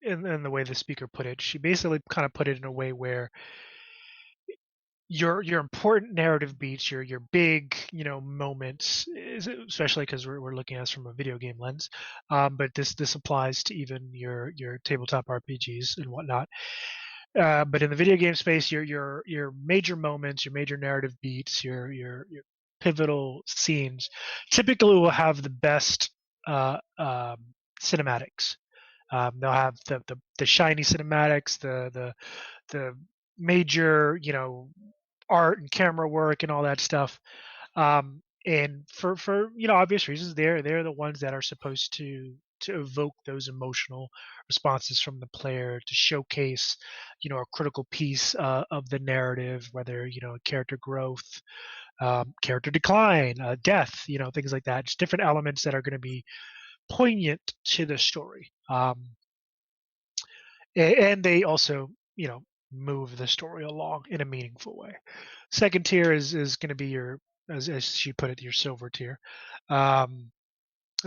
in the way the speaker put it, she basically kind of put it in a way where your important narrative beats, your big moments, especially because we're looking at this from a video game lens, but this applies to even your tabletop RPGs and whatnot. But in the video game space, your major moments, your major narrative beats, your pivotal scenes typically will have the best cinematics. They'll have the shiny cinematics, the major art and camera work and all that stuff. And for obvious reasons, they're the ones that are supposed to evoke those emotional responses from the player, to showcase a critical piece of the narrative, whether character growth, character decline, death, things like that. Just different elements that are going to be poignant to the story, and they also move the story along in a meaningful way. Second tier is going to be your, as she put it, your silver tier, and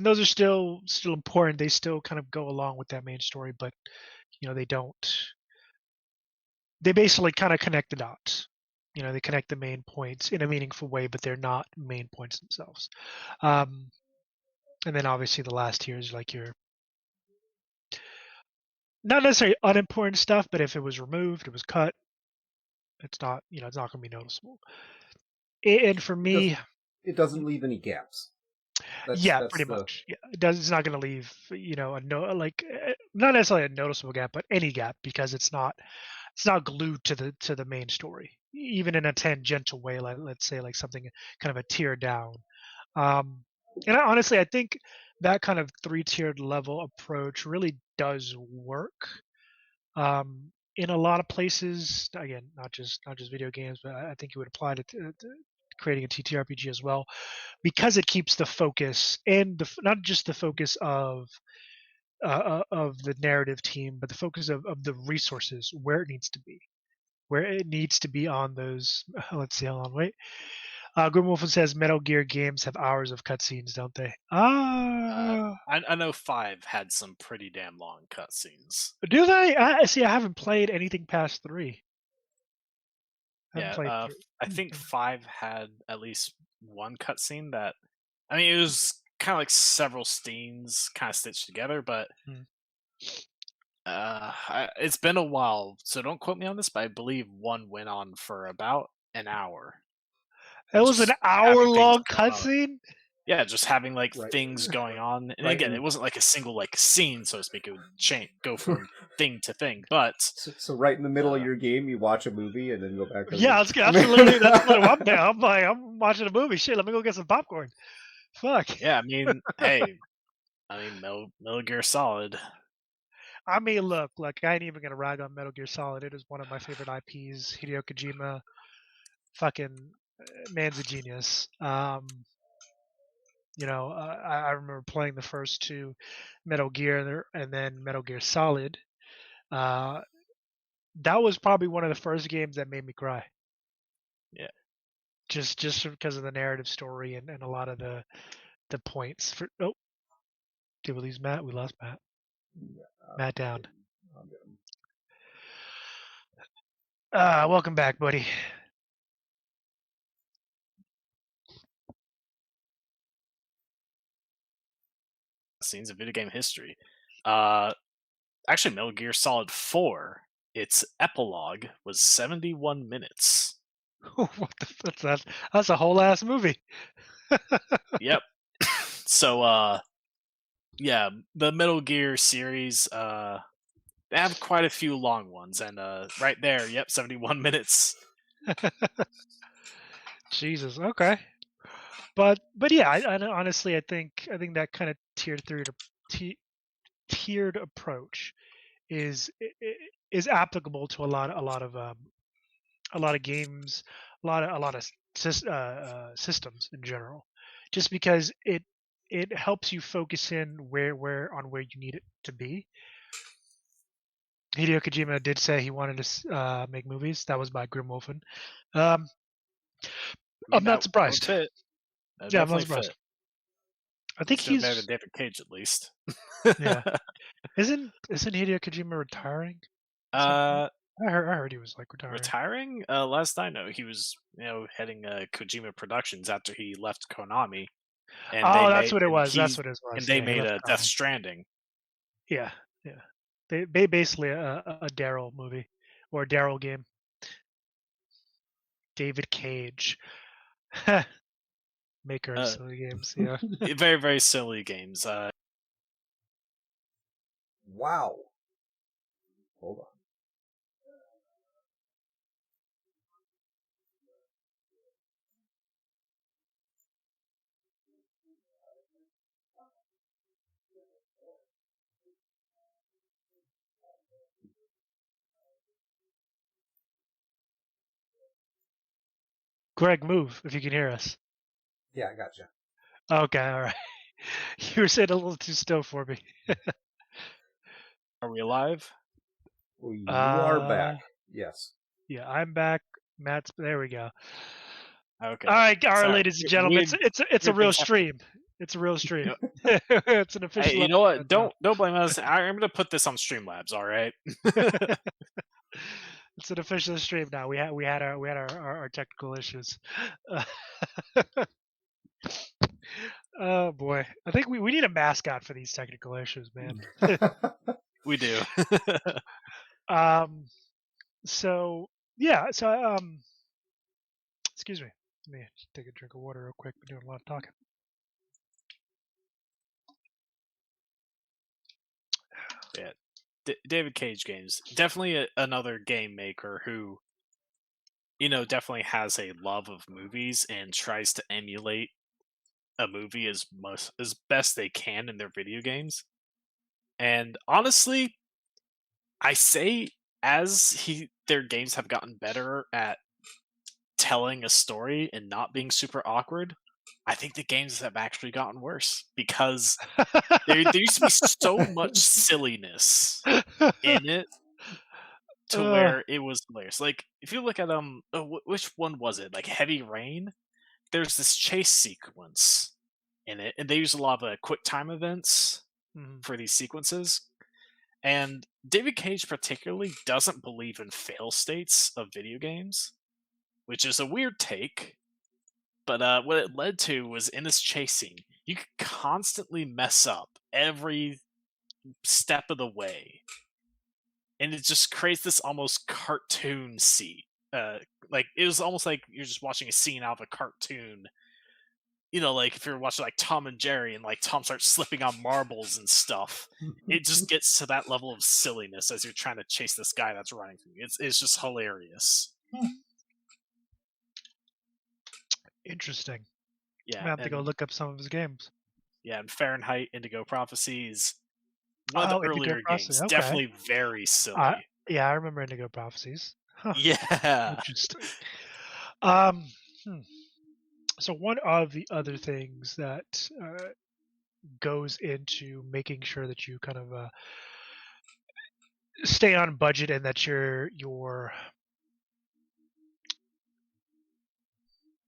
those are still important. They still kind of go along with that main story, but they basically kind of connect the dots. they connect the main points in a meaningful way, but they're not main points themselves. And then obviously the last tier is like your not necessarily unimportant stuff, but if it was removed, it was cut, it's not it's not going to be noticeable. And for me, it doesn't leave any gaps. That's pretty much. Yeah, it's not going to leave not necessarily a noticeable gap, but any gap, because it's not glued to the main story, even in a tangential way. Let's say like something kind of a tier down. And honestly, I think that kind of 3-tiered level approach really does work in a lot of places. Again, not just video games, but I think it would apply to creating a TTRPG as well, because it keeps the focus and not just the focus of the narrative team, but the focus of the resources where it needs to be on those. Let's see, hold on, wait. Grimwolfen says Metal Gear games have hours of cutscenes, don't they? I know 5 had some pretty damn long cutscenes. Do they? I haven't played anything past 3. I think 5 had at least one cutscene that, I mean, it was kind of like several scenes kind of stitched together, but it's been a while, so don't quote me on this, but I believe one went on for about an hour. It was an hour-long cutscene? Yeah, just having things going on, and again, it wasn't like a single scene, so to speak. It would go from thing to thing. But so right in the middle of your game, you watch a movie and then go back. That's literally what I'm down. I'm watching a movie. Shit, let me go get some popcorn. Fuck. Yeah, I mean, Metal Gear Solid. I mean, look, I ain't even gonna rag on Metal Gear Solid. It is one of my favorite IPs. Hideo Kojima, fucking man's a genius. I remember playing the first 2 Metal Gear and then Metal Gear Solid. That was probably one of the first games that made me cry. Yeah. Just because of the narrative story and a lot of the points. Did we lose Matt? We lost Matt. Matt down. Welcome back, buddy. Scenes of video game history. Actually, Metal Gear Solid 4, its epilogue was 71 minutes. What the? That's a whole ass movie. Yep. So, yeah, the Metal Gear series, they have quite a few long ones, and right there, 71 minutes. Jesus. Okay. But yeah, I honestly, I think that kind of tiered approach is applicable to a lot of games, a lot of systems in general, just because it helps you focus in where you need it to be. Hideo Kojima did say he wanted to make movies. That was by Grimwolfen. I'm not surprised. Yeah, I'm not surprised. I think he's better than David Cage, at least. Yeah. Isn't Hideo Kojima retiring? I heard he was retiring. Retiring? Last I know, he was heading Kojima Productions after he left Konami. And that's what it was. And they made a Death Stranding. Yeah. They basically a Daryl movie or a Daryl game. David Cage. Maker of silly games, yeah. Very, very silly games. Wow. Hold on. Greg, move if you can hear us. Yeah, I gotcha. Okay, all right. You were saying a little too still for me. Are we alive? You are back. Yes. Yeah, I'm back. Matt's there. We go. Okay. All right, ladies and gentlemen. It's a real stream. It's a real stream. It's an official. Hey, you know what? Don't blame us. I'm going to put this on Streamlabs. All right. It's an official stream now. We had our technical issues. Oh boy, I think we need a mascot for these technical issues, man. We do. So yeah, so excuse me. Let me take a drink of water real quick. We're doing a lot of talking. Yeah, David Cage Games, definitely another game maker who, definitely has a love of movies and tries to emulate a movie as best they can in their video games. And honestly, I say as their games have gotten better at telling a story and not being super awkward, I think the games have actually gotten worse because there used to be so much silliness in it to where it was hilarious. Like if you look at which one was it? Like Heavy Rain. There's this chase sequence in it, and they use a lot of quick time events for these sequences. And David Cage particularly doesn't believe in fail states of video games, which is a weird take. But what it led to was in this chase scene, you could constantly mess up every step of the way. And it just creates this almost cartoon scene. Like it was almost like you're just watching a scene out of a cartoon. Like if you're watching like Tom and Jerry and like Tom starts slipping on marbles and stuff, it just gets to that level of silliness as you're trying to chase this guy that's running through you. It's just hilarious. Interesting. Yeah, I have to go look up some of his games. Yeah, and Fahrenheit, Indigo Prophecies, one of the earlier games, definitely very silly. Yeah, I remember Indigo Prophecies. Huh. Yeah. Interesting. So one of the other things that goes into making sure that you kind of stay on budget and that you're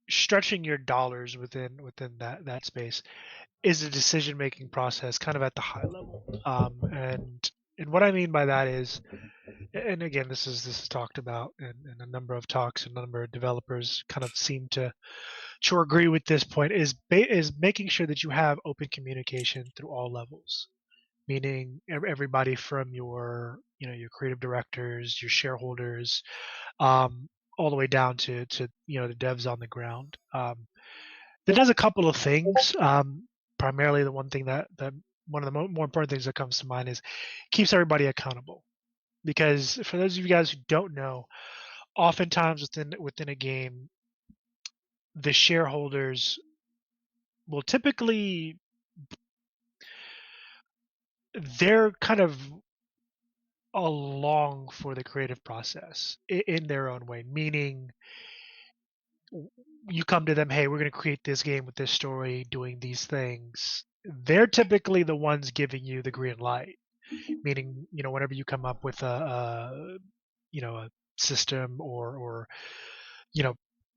stretching your dollars within that space is a decision making process kind of at the high level. And what I mean by that is, and again, this is talked about in a number of talks, and a number of developers kind of seem to agree with this point, is making sure that you have open communication through all levels, meaning everybody from your creative directors, your shareholders, all the way down to the devs on the ground. That does a couple of things. Primarily, the one thing that one of the more important things that comes to mind is keeps everybody accountable. Because for those of you guys who don't know, oftentimes within a game, the shareholders will typically, they're kind of along for the creative process in their own way, meaning you come to them, hey, we're going to create this game with this story, doing these things. They're typically the ones giving you the green light, meaning whenever you come up with a system or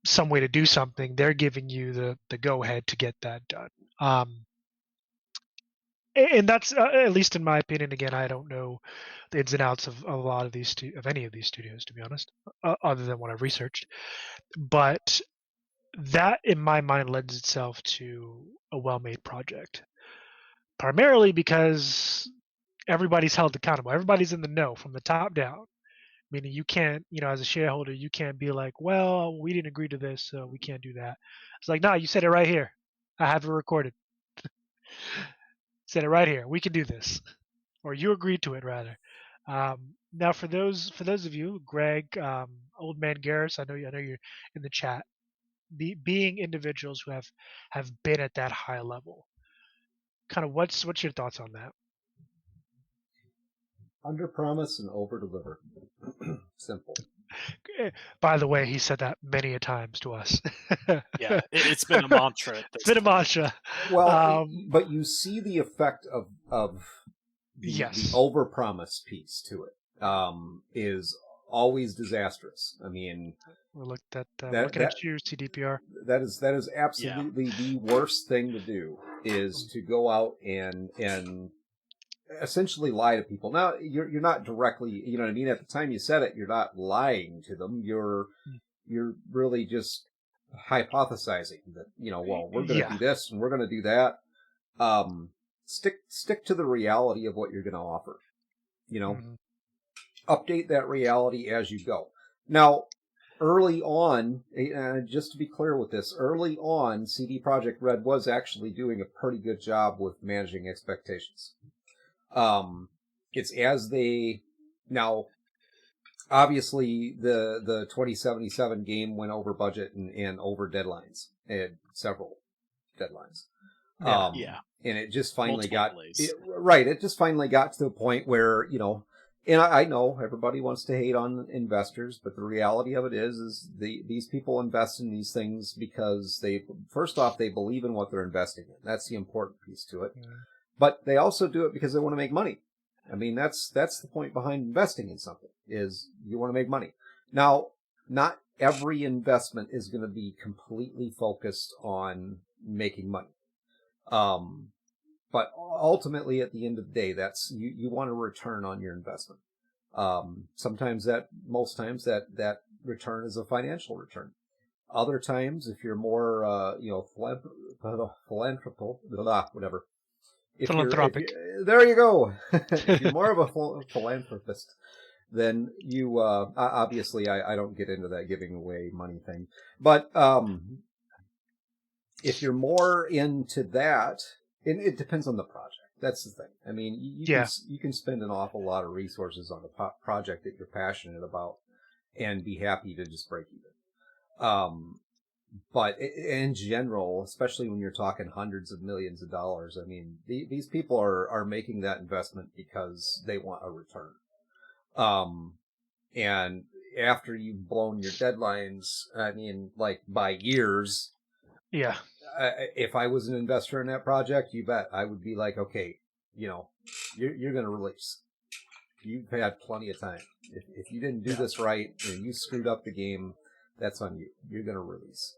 some way to do something, they're giving you the go ahead to get that done. And that's at least in my opinion. Again, I don't know the ins and outs of a lot of these of any of these studios, to be honest, other than what I've researched. But that, in my mind, lends itself to a well-made project, primarily because everybody's held accountable. Everybody's in the know from the top down. Meaning you can't, as a shareholder, you can't be like, well, we didn't agree to this, so we can't do that. It's like, no, you said it right here. I have it recorded. Said it right here. We can do this, or you agreed to it rather. Now, for those of you, Greg, Old Man Garrus, I know you're in the chat. Being individuals who have been at that high level, kind of what's your thoughts on that? Under promise and over deliver. Simple. By the way, he said that many a times to us. Yeah, it's been a mantra. It's been a mantra. Well, but you see the effect of yes. the over promise piece to it is always disastrous. I mean, we're looking at you, CDPR. That is absolutely the worst thing to do, is to go out and essentially lie to people. Now, you're not directly, you know what I mean? At the time you said it, you're not lying to them. You're really just hypothesizing that, you know, well, we're going to do this and we're going to do that. Stick to the reality of what you're going to offer. You know, update that reality as you go. Now, early on, just to be clear with this, early on, CD Projekt Red was actually doing a pretty good job with managing expectations. It's as they now, obviously the 2077 game went over budget and over deadlines. It had several deadlines. And it just finally it just finally got to the point where, you know, and I know everybody wants to hate on investors, but the reality of it is these people invest in these things because first off, they believe in what they're investing in. That's the important piece to it. But they also do it because they want to make money. I mean, that's the point behind investing in something, is you want to make money. Now, not every investment is going to be completely focused on making money. But ultimately, at the end of the day, that's you want a return on your investment. Most times that return is a financial return. Other times, if you're more, philanthropic, whatever. Philanthropic. There you go. If you're more of a philanthropist, then you obviously I don't get into that giving away money thing, but if you're more into that, and it depends on the project. That's the thing. I mean, you can spend an awful lot of resources on a project that you're passionate about and be happy to just break even. But in general, especially when you're talking hundreds of millions of dollars, I mean, these people are making that investment because they want a return. And after you've blown your deadlines, I mean, like by years. Yeah. If I was an investor in that project, you bet I would be like, okay, you know, you're going to release. You've had plenty of time. If you didn't do this right and you screwed up the game, that's on you. You're going to release.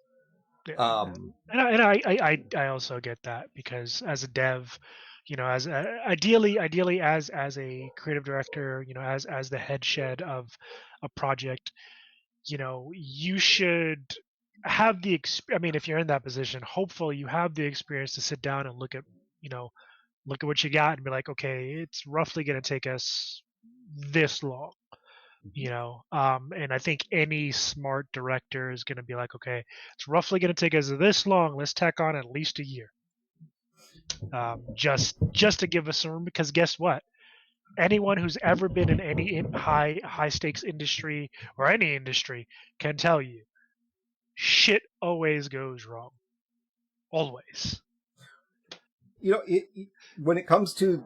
And I also get that, because as a dev, you know, as ideally as a creative director, you know, as the head shed of a project, you know, you should have I mean, if you're in that position, hopefully you have the experience to sit down and look at what you got and be like, okay, it's roughly going to take us this long, you know. And I think any smart director is going to be like, okay, it's roughly going to take us this long. Let's tack on at least a year, just to give us some room. Because guess what? Anyone who's ever been in any high stakes industry or any industry can tell you, shit always goes wrong. Always. You know, when it comes to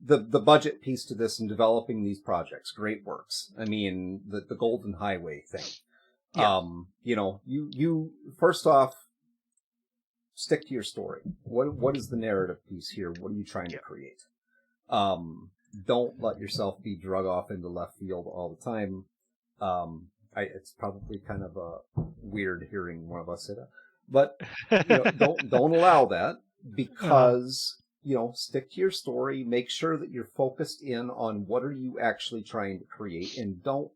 the budget piece to this and developing these projects, Great Works. I mean, the Golden Highway thing. Yeah. You know, you first off, stick to your story. What is the narrative piece here? What are you trying to create? Don't let yourself be drug off into left field all the time. It's probably kind of weird hearing one of us say that, but you know, don't allow that, because you know, stick to your story. Make sure that you're focused in on what are you actually trying to create, and don't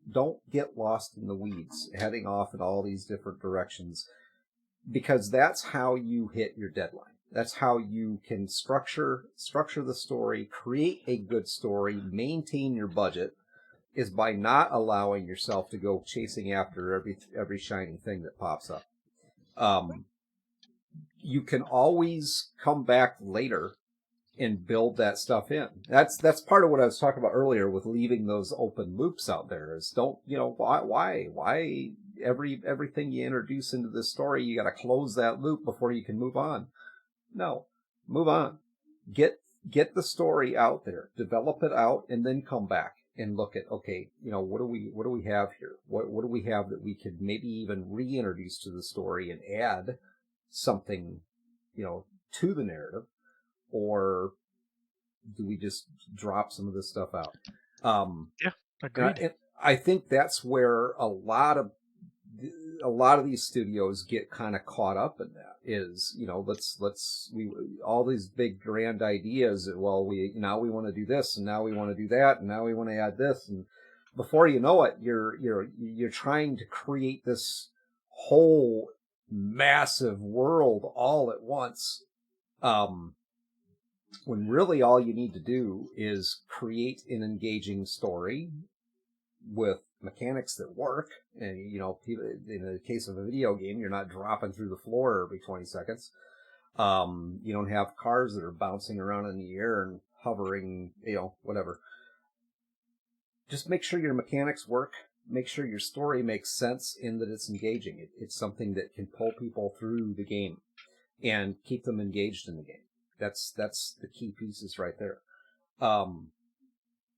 get lost in the weeds, heading off in all these different directions, because that's how you hit your deadline. That's how you can structure the story, create a good story, maintain your budget, is by not allowing yourself to go chasing after every shiny thing that pops up. You can always come back later and build that stuff in. That's part of what I was talking about earlier with leaving those open loops out there. Is don't, you know, why everything you introduce into this story, you got to close that loop before you can move on. No, move on. Get the story out there, develop it out, and then come back and look at, okay, you know, what do we have here? What do we have that we could maybe even reintroduce to the story and add something, you know, to the narrative, or do we just drop some of this stuff out? Yeah, agreed. And I think that's where a lot of these studios get kind of caught up in that. is, all these big grand ideas. Well, we want to do this, and now we want to do that, and now we want to add this, and before you know it, you're trying to create this whole massive world all at once. When really all you need to do is create an engaging story with mechanics that work. And, in the case of a video game, you're not dropping through the floor every 20 seconds. You don't have cars that are bouncing around in the air and hovering, whatever. Just make sure your mechanics work. Make sure your story makes sense in that it's engaging. It's something that can pull people through the game and keep them engaged in the game. That's the key pieces right there.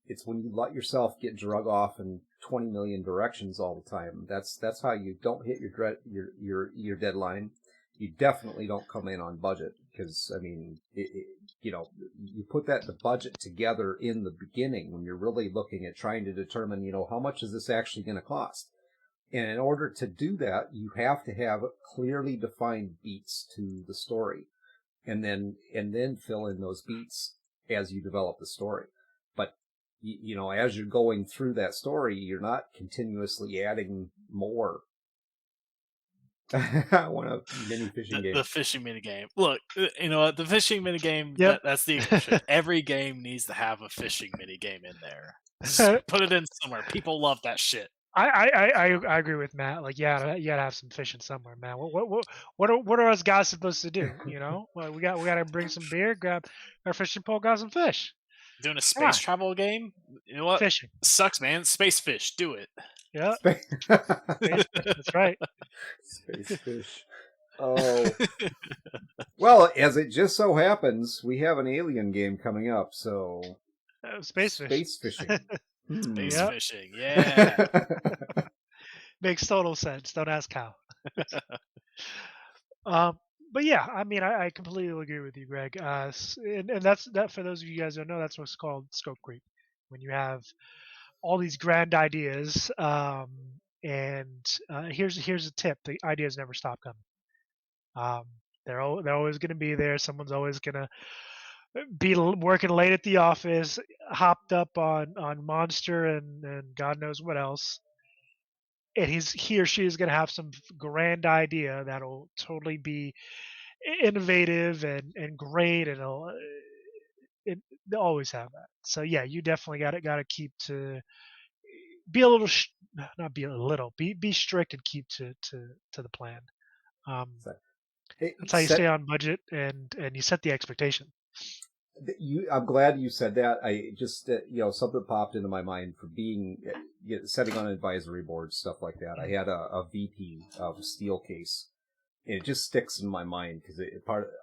It's when you let yourself get drug off in 20 million directions all the time. That's how you don't hit your deadline. You definitely don't come in on budget because, you put the budget together in the beginning when you're really looking at trying to determine, how much is this actually going to cost? And in order to do that, you have to have clearly defined beats to the story and then fill in those beats as you develop the story. But, as you're going through that story, you're not continuously adding more. I want a mini fishing game. The fishing mini game. Look, you know what? The fishing mini game. Yep. That's the exception. Every game needs to have a fishing mini game in there. Just put it in somewhere. People love that shit. I agree with Matt. Like, you gotta have some fishing somewhere, man. What are us guys supposed to do? Well, we gotta bring some beer, grab our fishing pole, grab some fish. Doing a space travel game. You know what? Fishing Sucks, man. Space fish. Do it. Yeah. That's right. Space fish. Oh. Well, as it just so happens, we have an alien game coming up, so space fish. Space fishing. Space fishing, yeah. Makes total sense. Don't ask how. But yeah, I completely agree with you, Greg. And that's that. For those of you guys who don't know, that's what's called scope creep. When you have all these grand ideas, and here's a tip: the ideas never stop coming. They're always going to be there. Someone's always going to be working late at the office, hopped up on Monster and God knows what else, and he or she is going to have some grand idea that'll totally be innovative and great, and they'll always have that. So yeah, you definitely got to keep to be a little not be a little be strict and keep to the plan. That's how you stay on budget and you set the expectation. I'm glad you said that. I just, something popped into my mind for being, setting on advisory boards, stuff like that. I had a VP of Steelcase, and it just sticks in my mind because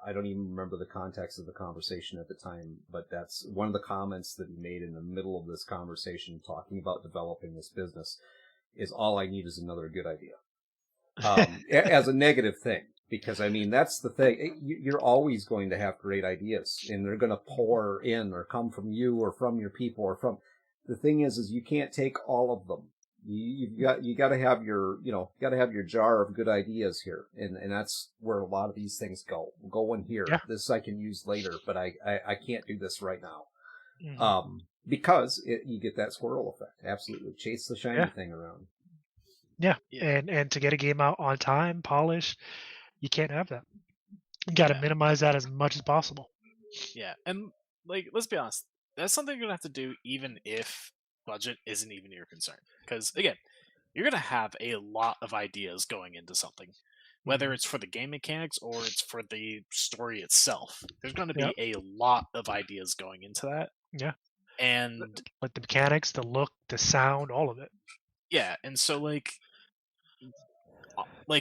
I don't even remember the context of the conversation at the time, but that's one of the comments that he made in the middle of this conversation talking about developing this business is all I need is another good idea. As a negative thing. Because, that's the thing. You're always going to have great ideas, and they're going to pour in or come from you or from your people or from... The thing is you can't take all of them. You got to have your jar of good ideas here, and that's where a lot of these things go. Go in here. Yeah. This I can use later, but I can't do this right now. Mm-hmm. Because you get that squirrel effect. Absolutely. Chase the shiny thing around. Yeah. And to get a game out on time, polished... You can't have that. You got to minimize that as much as possible. Yeah, and let's be honest, that's something you're gonna have to do even if budget isn't even your concern. Because again, you're gonna have a lot of ideas going into something, whether it's for the game mechanics or it's for the story itself. There's going to be a lot of ideas going into that. Yeah, and like the mechanics, the look, the sound, all of it. Yeah, and so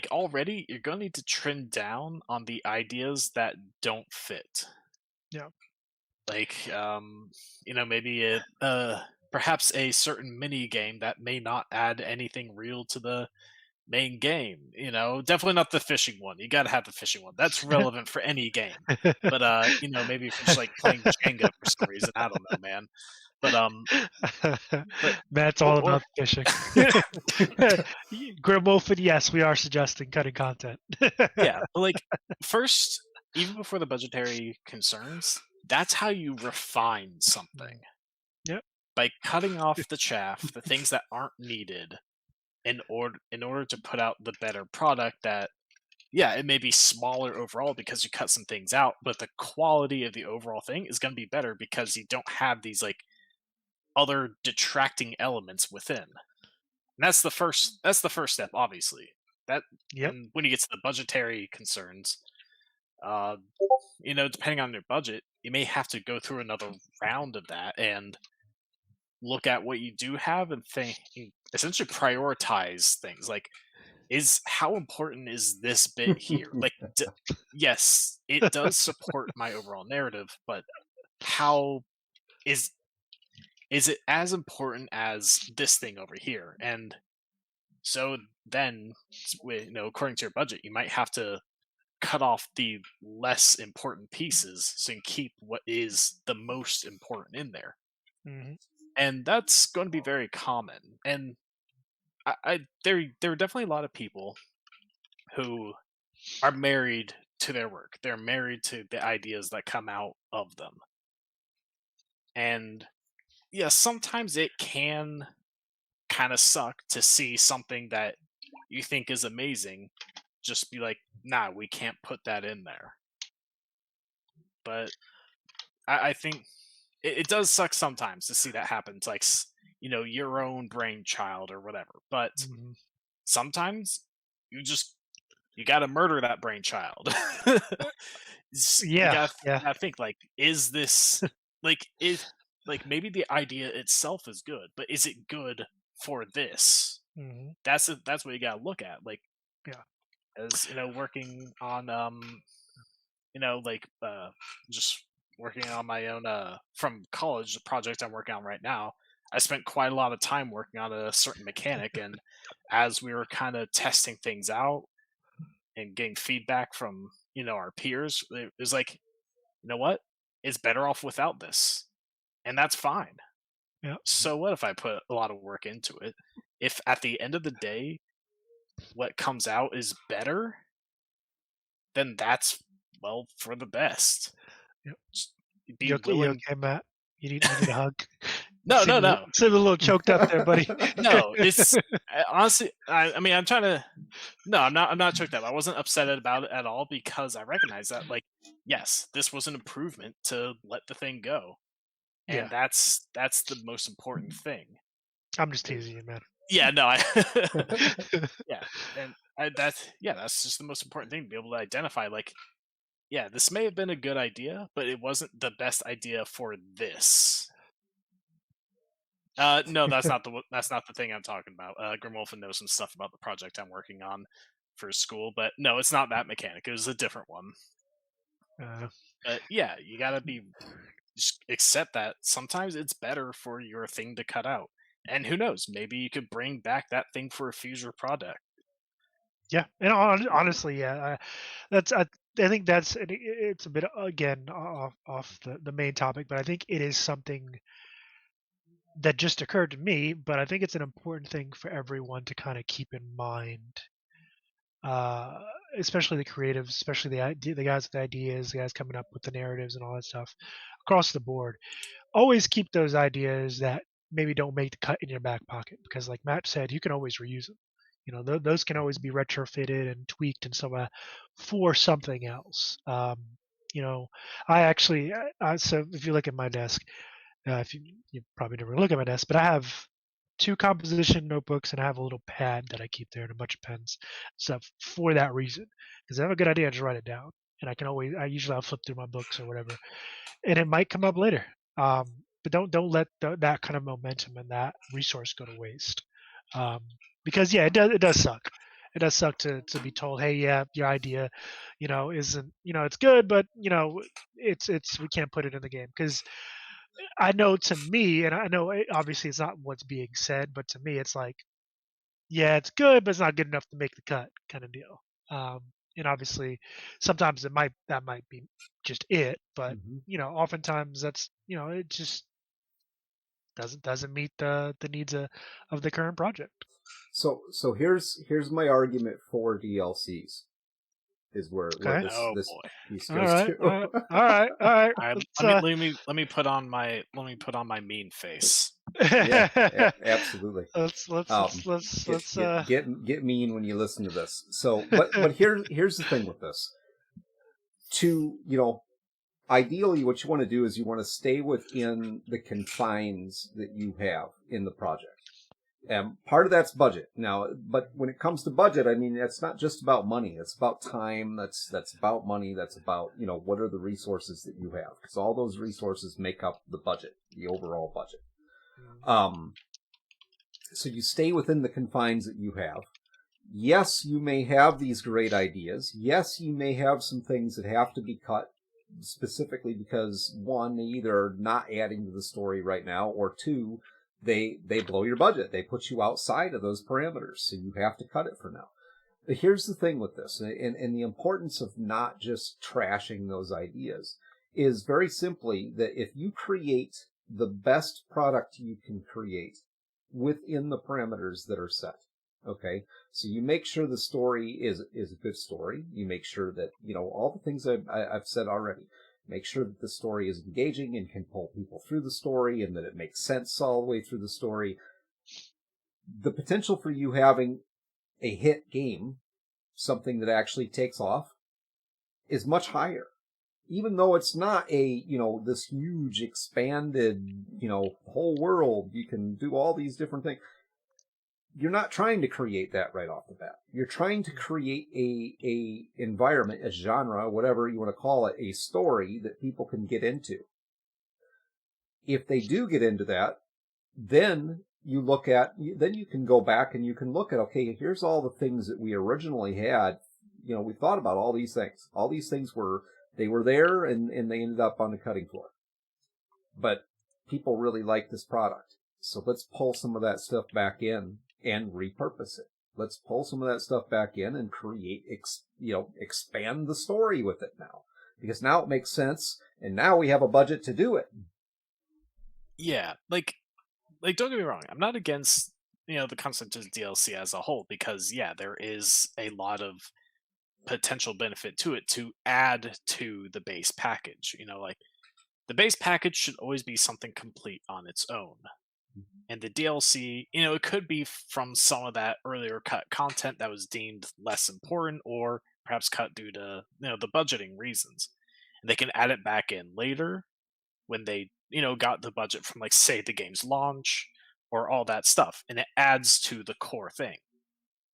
already you're going to need to trim down on the ideas that don't fit. Yeah. Maybe perhaps a certain mini game that may not add anything real to the main game. Definitely not the fishing one. You got to have the fishing one. That's relevant for any game. But maybe if you're just like playing Jenga for some reason, I don't know, man. But Matt's all about fishing. Grimwolf, yes, we are suggesting cutting content. Yeah, but like first, even before the budgetary concerns, that's how you refine something. Yep. By cutting off the chaff, the things that aren't needed, in order to put out the better product that, yeah, it may be smaller overall because you cut some things out, but the quality of the overall thing is going to be better because you don't have these like other detracting elements within. And that's the first step, obviously. And when you get to the budgetary concerns, depending on your budget, you may have to go through another round of that and look at what you do have and essentially prioritize things. Like, how important is this bit here? Like, yes, it does support my overall narrative, but how is it as important as this thing over here? And so then, according to your budget, you might have to cut off the less important pieces so you can keep what is the most important in there. Mm-hmm. And that's going to be very common. And there are definitely a lot of people who are married to their work. They're married to the ideas that come out of them. And yeah, sometimes it can kind of suck to see something that you think is amazing just be like, nah, we can't put that in there. But I think it does suck sometimes to see that happen. It's like, your own brainchild or whatever. But sometimes you got to murder that brainchild. You gotta think, like, is this maybe the idea itself is good, but is it good for this? Mm-hmm. That's what you gotta look at. Like, as working on just working on my own from college, the project I'm working on right now. I spent quite a lot of time working on a certain mechanic, and as we were kind of testing things out and getting feedback from our peers, it was like, you know what, it's better off without this, and that's fine. Yeah. So what if I put a lot of work into it? If at the end of the day what comes out is better, then that's for the best. Yep. You okay, Matt? You need a hug. No. Seem a little choked up there, buddy. No, it's honestly. I'm trying to. No, I'm not choked up. I wasn't upset about it at all because I recognize that, like, yes, this was an improvement to let the thing go, and that's the most important thing. I'm just teasing you, man. Yeah, no, yeah, and that's just the most important thing, to be able to identify, like, yeah, this may have been a good idea, but it wasn't the best idea for this. No, that's not the thing I'm talking about. Grimwolf knows some stuff about the project I'm working on for school, but no, it's not that mechanic. It was a different one. But yeah, you gotta just accept that sometimes it's better for your thing to cut out, and who knows, maybe you could bring back that thing for a future product. Yeah, and honestly, I think it's a bit, again, off the main topic, but I think it is something that just occurred to me, but I think it's an important thing for everyone to kind of keep in mind, especially the creatives, especially the guys with the ideas, the guys coming up with the narratives and all that stuff across the board. Always keep those ideas that maybe don't make the cut in your back pocket, because like Matt said, you can always reuse them. Those can always be retrofitted and tweaked and so for something else. I actually, so if you look at my desk, if you probably never look at my desk, but I have 2 composition notebooks and I have a little pad that I keep there and a bunch of pens stuff for that reason. Because I have a good idea, I just write it down, and I usually I'll flip through my books or whatever, and it might come up later. But don't let that kind of momentum and that resource go to waste. Because it does suck. It does suck to be told, hey, yeah, your idea, isn't, it's good, but it's we can't put it in the game. Because I know, to me, and I know obviously it's not what's being said, but to me it's like, yeah, it's good, but it's not good enough to make the cut, kind of deal. And obviously, sometimes that might be just it, but oftentimes that's it just doesn't meet the needs of the current project. So here's my argument for DLCs. Is where Okay. this piece All goes right, to. all right. All right, let me put on my mean face. Yeah, absolutely. Let's get mean when you listen to this. So, but here's the thing with this. Ideally, what you want to do is you want to stay within the confines that you have in the project. And part of that's budget. Now, but when it comes to budget, I mean, it's not just about money. It's about time. That's about money. That's about, what are the resources that you have? Because all those resources make up the budget, the overall budget. So you stay within the confines that you have. Yes, you may have these great ideas. Yes, you may have some things that have to be cut specifically because, one, they either are not adding to the story right now, or two, they blow your budget. They put you outside of those parameters, so you have to cut it for now. But here's the thing with this, and the importance of not just trashing those ideas is very simply that if you create the best product you can create within the parameters that are set, okay? So you make sure the story is a good story. You make sure that, all the things I've said already. Make sure that the story is engaging and can pull people through the story and that it makes sense all the way through the story. The potential for you having a hit game, something that actually takes off, is much higher. Even though it's not this huge expanded, whole world, you can do all these different things. You're not trying to create that right off the bat. You're trying to create a environment, a genre, whatever you want to call it, a story that people can get into. If they do get into that, then you can go back and you can look at, okay, here's all the things that we originally had. We thought about all these things. All these things were there and they ended up on the cutting floor. But people really like this product. So let's pull some of that stuff back in and repurpose it. Let's pull some of that stuff back in and create, expand the story with it now. Because now it makes sense, and now we have a budget to do it. Yeah, like don't get me wrong, I'm not against, the concept of DLC as a whole, because, yeah, there is a lot of potential benefit to it to add to the base package. The base package should always be something complete on its own. And the DLC, it could be from some of that earlier cut content that was deemed less important or perhaps cut due to, the budgeting reasons. And they can add it back in later when they, got the budget from, like, say, the game's launch or all that stuff. And it adds to the core thing.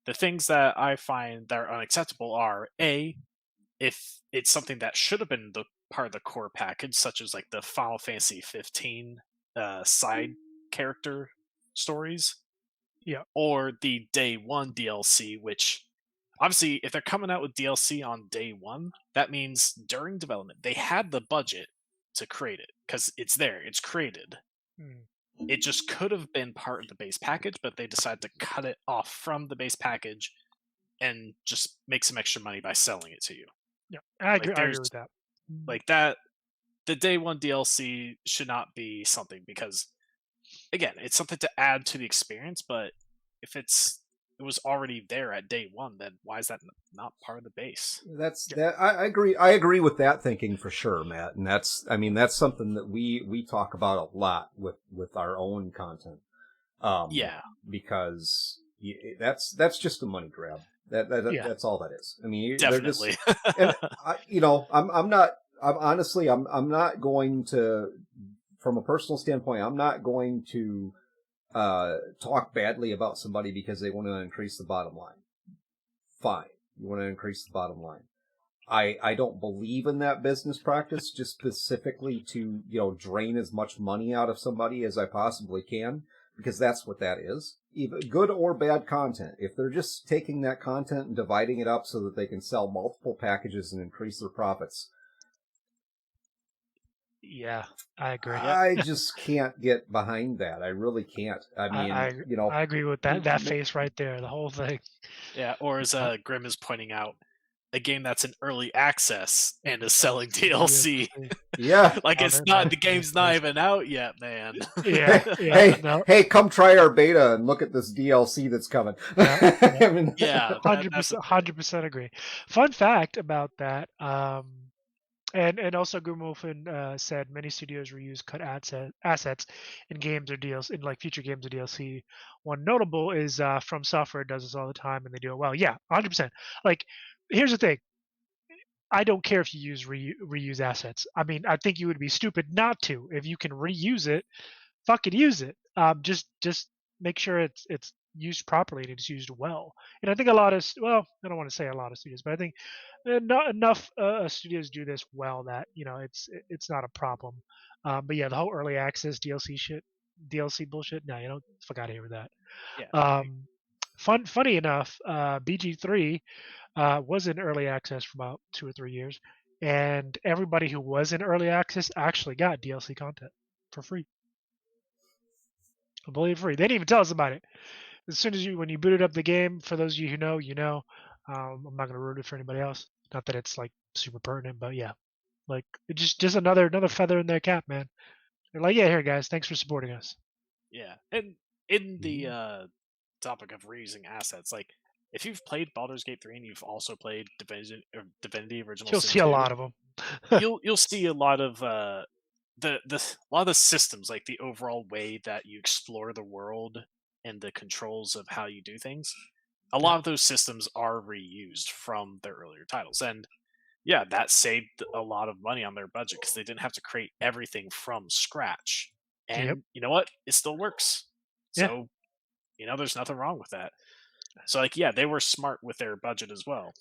The things that I find that are unacceptable are, A, if it's something that should have been the part of the core package, such as, like, the Final Fantasy 15 side character stories, or the day one DLC, which obviously if they're coming out with DLC on day one, that means during development they had the budget to create it because it's there, it's created. It just could have been part of the base package, but they decided to cut it off from the base package and just make some extra money by selling it to you. I agree with that. Like that, the day one DLC should not be something, because again, it's something to add to the experience, but if it was already there at day one, then why is that not part of the base? I agree. I agree with that thinking for sure, Matt. And that's something that we talk about a lot with our own content. Because that's just a money grab. That's all that is. I mean, definitely. I'm not going to, from a personal standpoint, I'm not going to talk badly about somebody because they want to increase the bottom line. Fine. You want to increase the bottom line. I don't believe in that business practice, just specifically to, drain as much money out of somebody as I possibly can, because that's what that is. Even good or bad content. If they're just taking that content and dividing it up so that they can sell multiple packages and increase their profits, Yeah, I agree. I just can't get behind that. I really can't. I mean, I agree with that face right there. The whole thing. Yeah, or as Grim is pointing out, a game that's in early access and is selling DLC. Yeah. Like it's not, the game's not even out yet, man. Hey, come try our beta and look at this DLC that's coming. I mean, yeah, 100% agree. Fun fact about that, and also Grimwolfen said many studios reuse cut assets in games or DLC, in like future games or DLC. One notable is From Software does this all the time, and they do it well. Yeah, 100%. Like, here's the thing. I don't care if you use reuse assets. I mean, I think you would be stupid not to. If you can reuse it, fucking use it. Just make sure it's used properly and it's used well. And I think a lot of, well, I don't want to say a lot of studios, but I think not enough studios do this well that it's not a problem. But yeah, the whole early access DLC bullshit. No, fuck out of here with that. Yeah. Funny enough, BG3 was in early access for about 2 or 3 years, and everybody who was in early access actually got DLC content for free. Completely free. They didn't even tell us about it. As soon as when you booted up the game, for those of you who know, I'm not going to ruin it for anybody else. Not that it's like super pertinent, but yeah, like it's just another feather in their cap, man. They're like, yeah, here guys, thanks for supporting us. Yeah, and in the topic of reusing assets, like if you've played Baldur's Gate 3 and you've also played Divinity Original Sin 2, see a lot of them. you'll see a lot of the systems, like the overall way that you explore the world and the controls of how you do things. A lot of those systems are reused from their earlier titles, and yeah, that saved a lot of money on their budget because they didn't have to create everything from scratch. And you know what? It still works. So, there's nothing wrong with that. So, like, yeah, they were smart with their budget as well.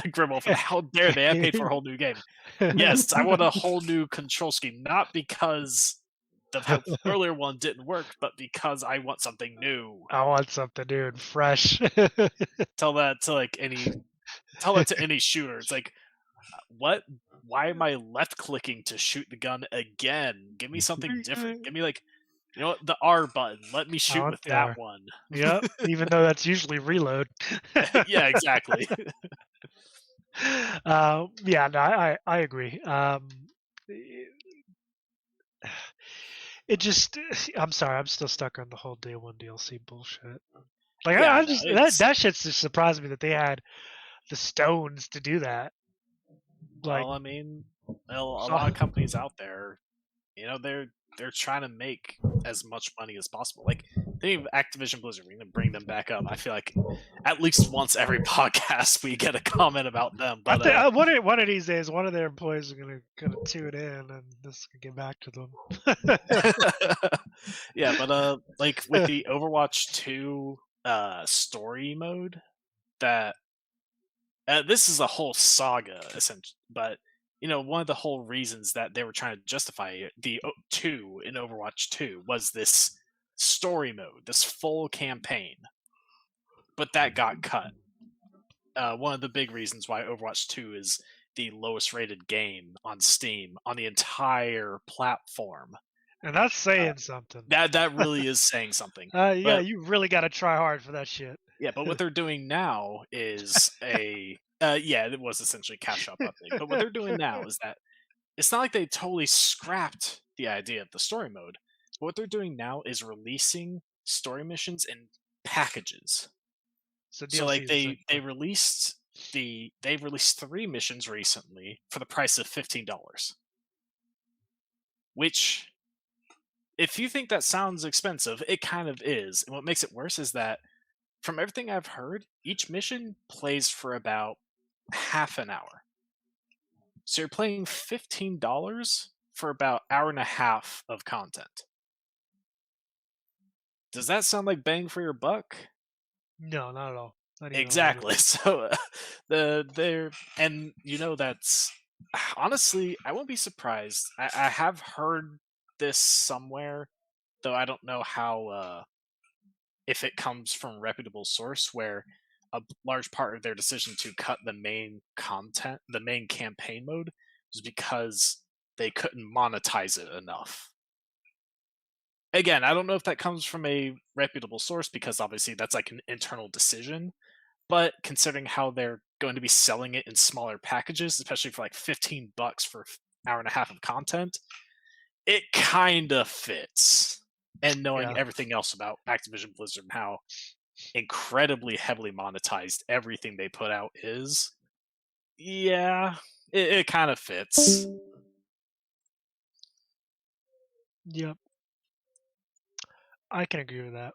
Grimwolf, how dare they? I paid for a whole new game. Yes, I want a whole new control scheme, not because the earlier one didn't work, but because I want something new. I want something new and fresh. Tell that to any shooter. It's like, what? Why am I left clicking to shoot the gun again? Give me something different. Give me the R button. Let me shoot with that one. Yep. Even though that's usually reload. Yeah, exactly. Yeah, no, I agree. It just, I'm sorry, I'm still stuck on the whole day one DLC bullshit. Like, yeah, that shit's just surprised me that they had the stones to do that. Like, well, I mean, a lot of companies out there, they're trying to make as much money as possible. Like, think of Activision Blizzard. We're going to bring them back up. I feel like at least once every podcast we get a comment about them. But one of these days, one of their employees are going to tune in and this can get back to them. Yeah, but like with the Overwatch 2 story mode, that this is a whole saga, essentially. But one of the whole reasons that they were trying to justify the 2 in Overwatch 2 was this story mode, this full campaign. But that got cut. One of the big reasons why Overwatch 2 is the lowest rated game on Steam on the entire platform. And that's saying something. That really is saying something. Yeah, but you really got to try hard for that shit. Yeah, but what they're doing now is it was essentially cash shop update. But what they're doing now is that it's not like they totally scrapped the idea of the story mode. What they're doing now is releasing story missions in packages. So like they released 3 missions recently for the price of $15. Which, if you think that sounds expensive, it kind of is. And what makes it worse is that, from everything I've heard, each mission plays for about half an hour. So you're paying $15 for about an hour and a half of content. Does that sound like bang for your buck? No, not at all. Exactly. So that's honestly, I won't be surprised. I have heard this somewhere, though I don't know how if it comes from a reputable source, where a large part of their decision to cut the main content, the main campaign mode, was because they couldn't monetize it enough. Again, I don't know if that comes from a reputable source, because obviously that's like an internal decision. But considering how they're going to be selling it in smaller packages, especially for like $15 for an hour and a half of content, it kind of fits. And knowing everything else about Activision Blizzard and how incredibly heavily monetized everything they put out is, it kind of fits. Yep. I can agree with that.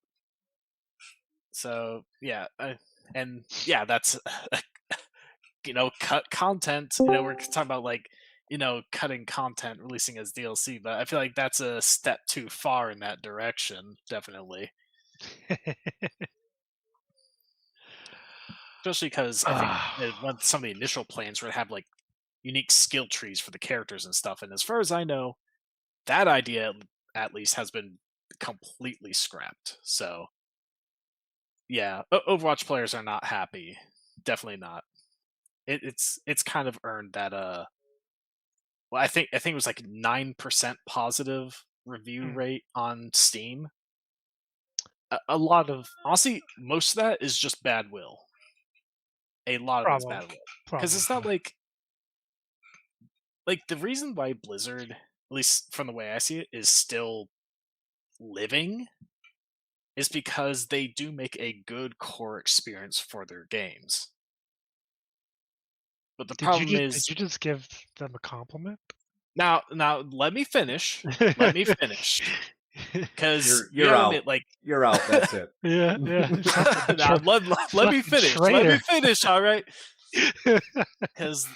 So that's cut content. We're talking about like cutting content, releasing as DLC, but I feel like that's a step too far in that direction. Definitely, especially because I think one some of the initial plans were to have like unique skill trees for the characters and stuff. And as far as I know, that idea at least has been completely scrapped. So yeah, Overwatch players are not happy. Definitely not. It's kind of earned that well, I think it was like 9% positive review rate on Steam. A lot of, honestly, most of that is just bad will. A lot of it is bad will, because it's not like the reason why Blizzard, at least from the way I see it, is still living is because they do make a good core experience for their games. But the problem is, did you just give them a compliment? Now let me finish. Let me finish. Because you're out. You're out. That's it. Yeah. Now, let me finish. Let me finish. All right. Because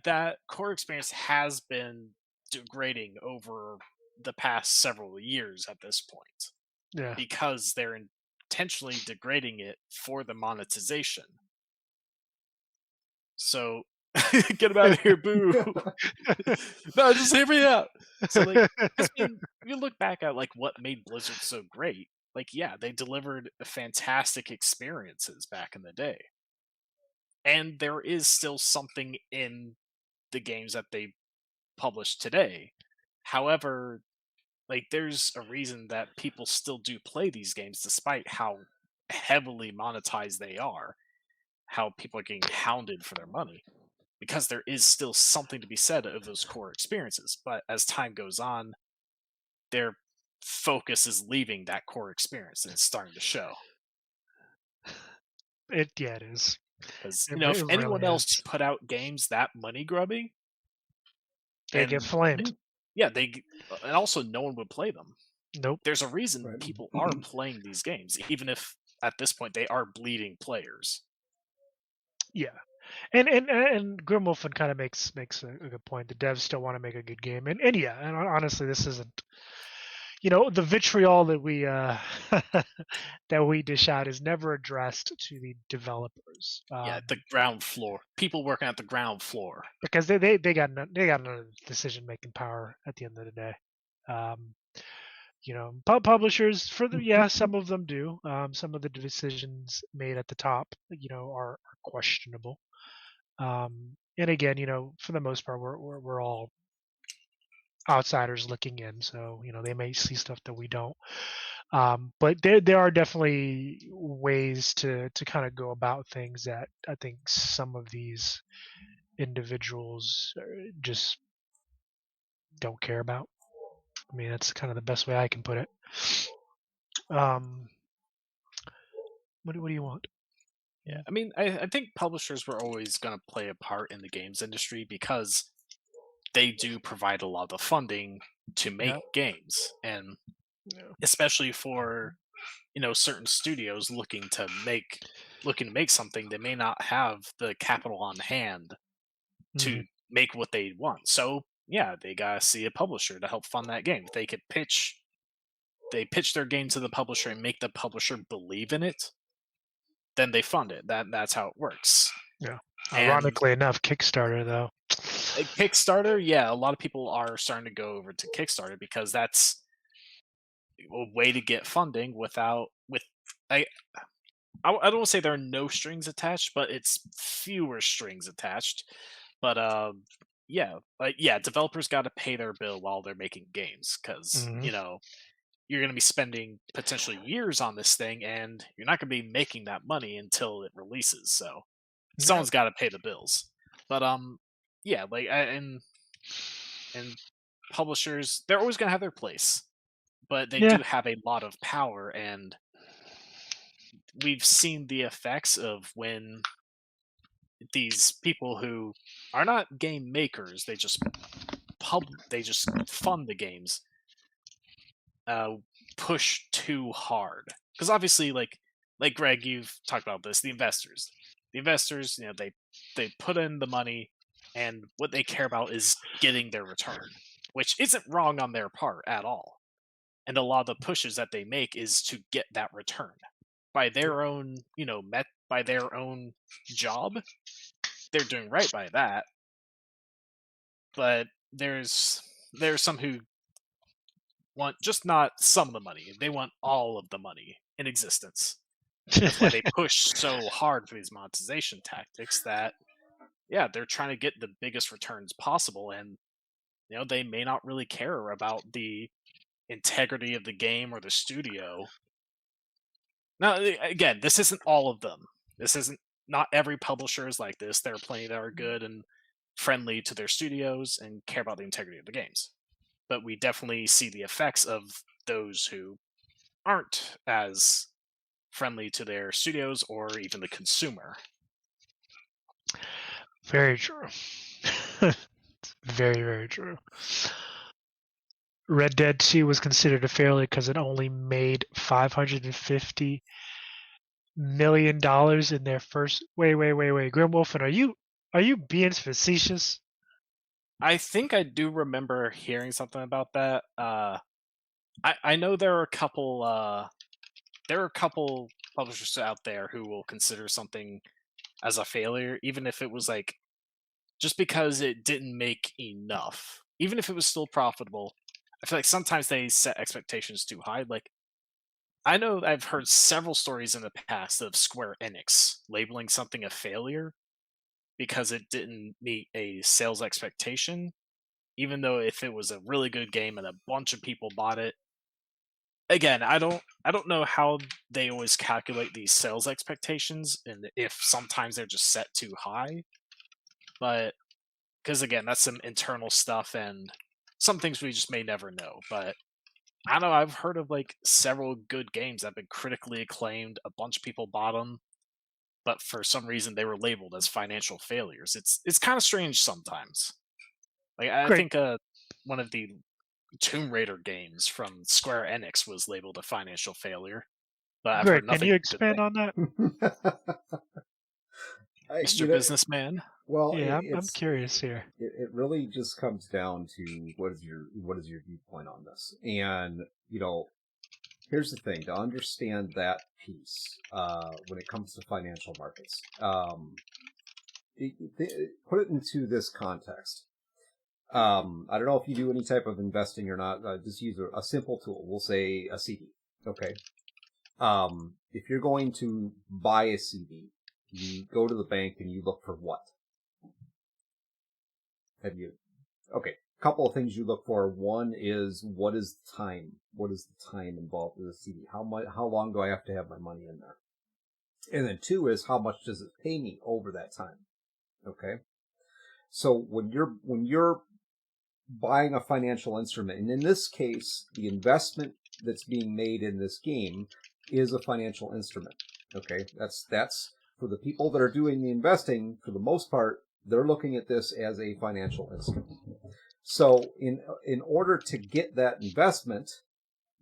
that core experience has been degrading over the past several years at this point. Yeah. Because they're intentionally degrading it for the monetization. So get him out of here, boo. No, just hear me out. So if you look back at like what made Blizzard so great, they delivered fantastic experiences back in the day. And there is still something in the games that they publish today. However, there's a reason that people still do play these games despite how heavily monetized they are, how people are getting hounded for their money. Because there is still something to be said of those core experiences. But as time goes on, their focus is leaving that core experience, and it's starting to show. It is. Because if anyone else put out games that money grubbing, they get flamed. Yeah, and also no one would play them. Nope. There's a reason people are playing these games, even if at this point they are bleeding players. Yeah. And Grimwolfen kind of makes a good point. The devs still want to make a good game, and honestly, this isn't, the vitriol that we that we dish out is never addressed to the developers. The ground floor, people working at the ground floor, because they got no decision making power at the end of the day. Publishers some of them do. Some of the decisions made at the top, are questionable. And again, for the most part, we're all outsiders looking in, so they may see stuff that we don't. But there are definitely ways to kind of go about things that I think some of these individuals just don't care about. I mean, that's kind of the best way I can put it. What do you want? Yeah, I mean, I think publishers were always going to play a part in the games industry because they do provide a lot of the funding to make games, and especially for certain studios looking to make something, they may not have the capital on hand to make what they want. So they gotta see a publisher to help fund that game. If they could pitch their game to the publisher and make the publisher believe in it, then they fund it. That's how it works. Yeah. Ironically enough, Kickstarter though. Kickstarter, a lot of people are starting to go over to Kickstarter because that's a way to get funding I don't want to say there are no strings attached, but it's fewer strings attached. But developers got to pay their bill while they're making games because Mhm. you're going to be spending potentially years on this thing, and you're not going to be making that money until it releases. So someone's got to pay the bills. But and publishers, they're always going to have their place, but they Yeah. do have a lot of power, and we've seen the effects of when these people who are not game makers, they just fund the games, push too hard. Because obviously, like Greg, you've talked about this. The investors, they put in the money, and what they care about is getting their return, which isn't wrong on their part at all. And a lot of the pushes that they make is to get that return by their own, by their own job. They're doing right by that. But there's some who want just not some of the money. They want all of the money in existence. That's why they push so hard for these monetization tactics that, they're trying to get the biggest returns possible. And, they may not really care about the integrity of the game or the studio. Now, again, this isn't all of them. This isn't, not every publisher is like this. There are plenty that are good and friendly to their studios and care about the integrity of the games. But we definitely see the effects of those who aren't as friendly to their studios or even the consumer. Very true. Very, very true. Red Dead 2 was considered a failure because it only made $550 million in their first. Wait, Grimwolfen, are you being facetious? I think I do remember hearing something about that. I know there are a couple publishers out there who will consider something as a failure, even if it was like just because it didn't make enough. Even if it was still profitable, I feel like sometimes they set expectations too high. Like, I know I've heard several stories in the past of Square Enix labeling something a failure because it didn't meet a sales expectation, even though if it was a really good game and a bunch of people bought it. Again, I don't know how they always calculate these sales expectations and if sometimes they're just set too high. But because again, that's some internal stuff and some things we just may never know. But I don't know, I've heard of like several good games that have been critically acclaimed, a bunch of people bought them, but for some reason they were labeled as financial failures. It's kind of strange sometimes. Like, I think one of the Tomb Raider games from Square Enix was labeled a financial failure, but I've heard nothing. Can you expand on that? Mr. Businessman. Well, yeah, I'm curious here. It really just comes down to what is your viewpoint on this, and here's the thing: to understand that piece when it comes to financial markets, put it into this context. I don't know if you do any type of investing or not. Just use a simple tool. We'll say a CD. Okay. If you're going to buy a CD, you go to the bank and you look for what? Okay. A couple of things you look for. One is, what is the time? What is the time involved with the CD? How long do I have to have my money in there? And then two is, how much does it pay me over that time? Okay. So when you're buying a financial instrument, and in this case, the investment that's being made in this game is a financial instrument. Okay, that's for the people that are doing the investing. For the most part, they're looking at this as a financial instrument. So in order to get that investment,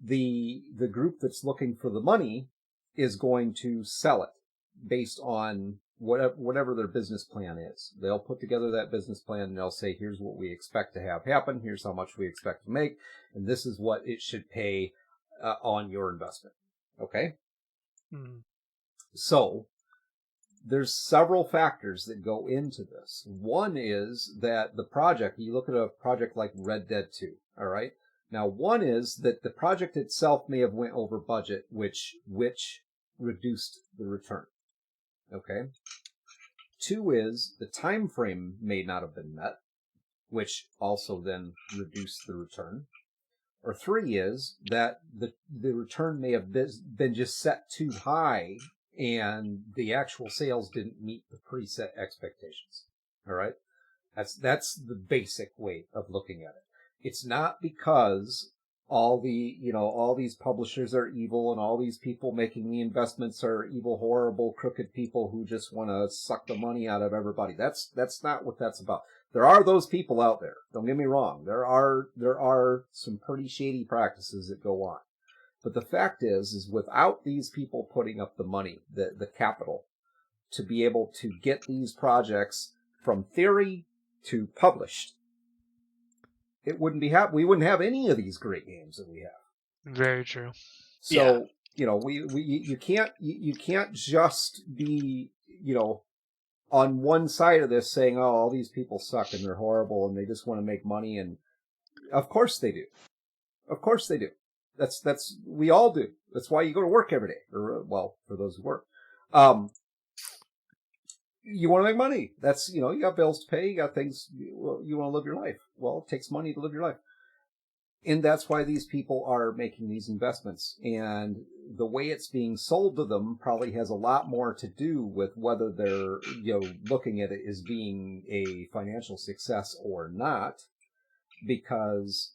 the group that's looking for the money is going to sell it based on whatever their business plan is. They'll put together that business plan and they'll say, here's what we expect to have happen. Here's how much we expect to make. And this is what it should pay on your investment. Okay? Mm. So there's several factors that go into this. One is that the project, you look at a project like Red Dead 2, all right? Now, one is that the project itself may have went over budget, which reduced the return. Okay. Two is the time frame may not have been met. which also then reduce the return. Or 3 is that the return may have been just set too high and the actual sales didn't meet the preset expectations. All right? That's the basic way of looking at it. It's not because all these publishers are evil and all these people making the investments are evil, horrible, crooked people who just want to suck the money out of everybody. That's not what that's about. There are those people out there. Don't get me wrong. There are some pretty shady practices that go on. But the fact is without these people putting up the money, the capital, to be able to get these projects from theory to published, it wouldn't be we wouldn't have any of these great games that we have. Very true. So, you can't just be, on one side of this saying, oh, all these people suck and they're horrible and they just want to make money. And of course they do. Of course they do. We all do. That's why you go to work every day. Or, well, for those who work. You want to make money. That's, you got bills to pay. You got things, you want to live your life. Well, it takes money to live your life. And that's why these people are making these investments. And the way it's being sold to them probably has a lot more to do with whether they're, looking at it as being a financial success or not. Because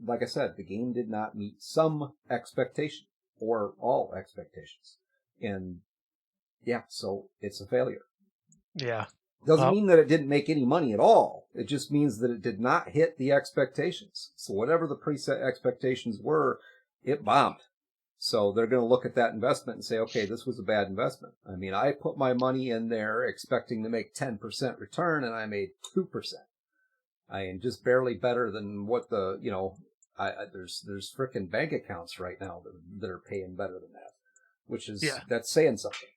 like I said, the game did not meet some expectation or all expectations. And yeah, so it's a failure. Yeah. Doesn't mean that it didn't make any money at all. It just means that it did not hit the expectations. So whatever the preset expectations were, it bombed. So they're going to look at that investment and say, okay, this was a bad investment. I mean, I put my money in there expecting to make 10% return and I made 2%. I am just barely better than what there's frickin' bank accounts right now that are paying better than that, which is, that's saying something.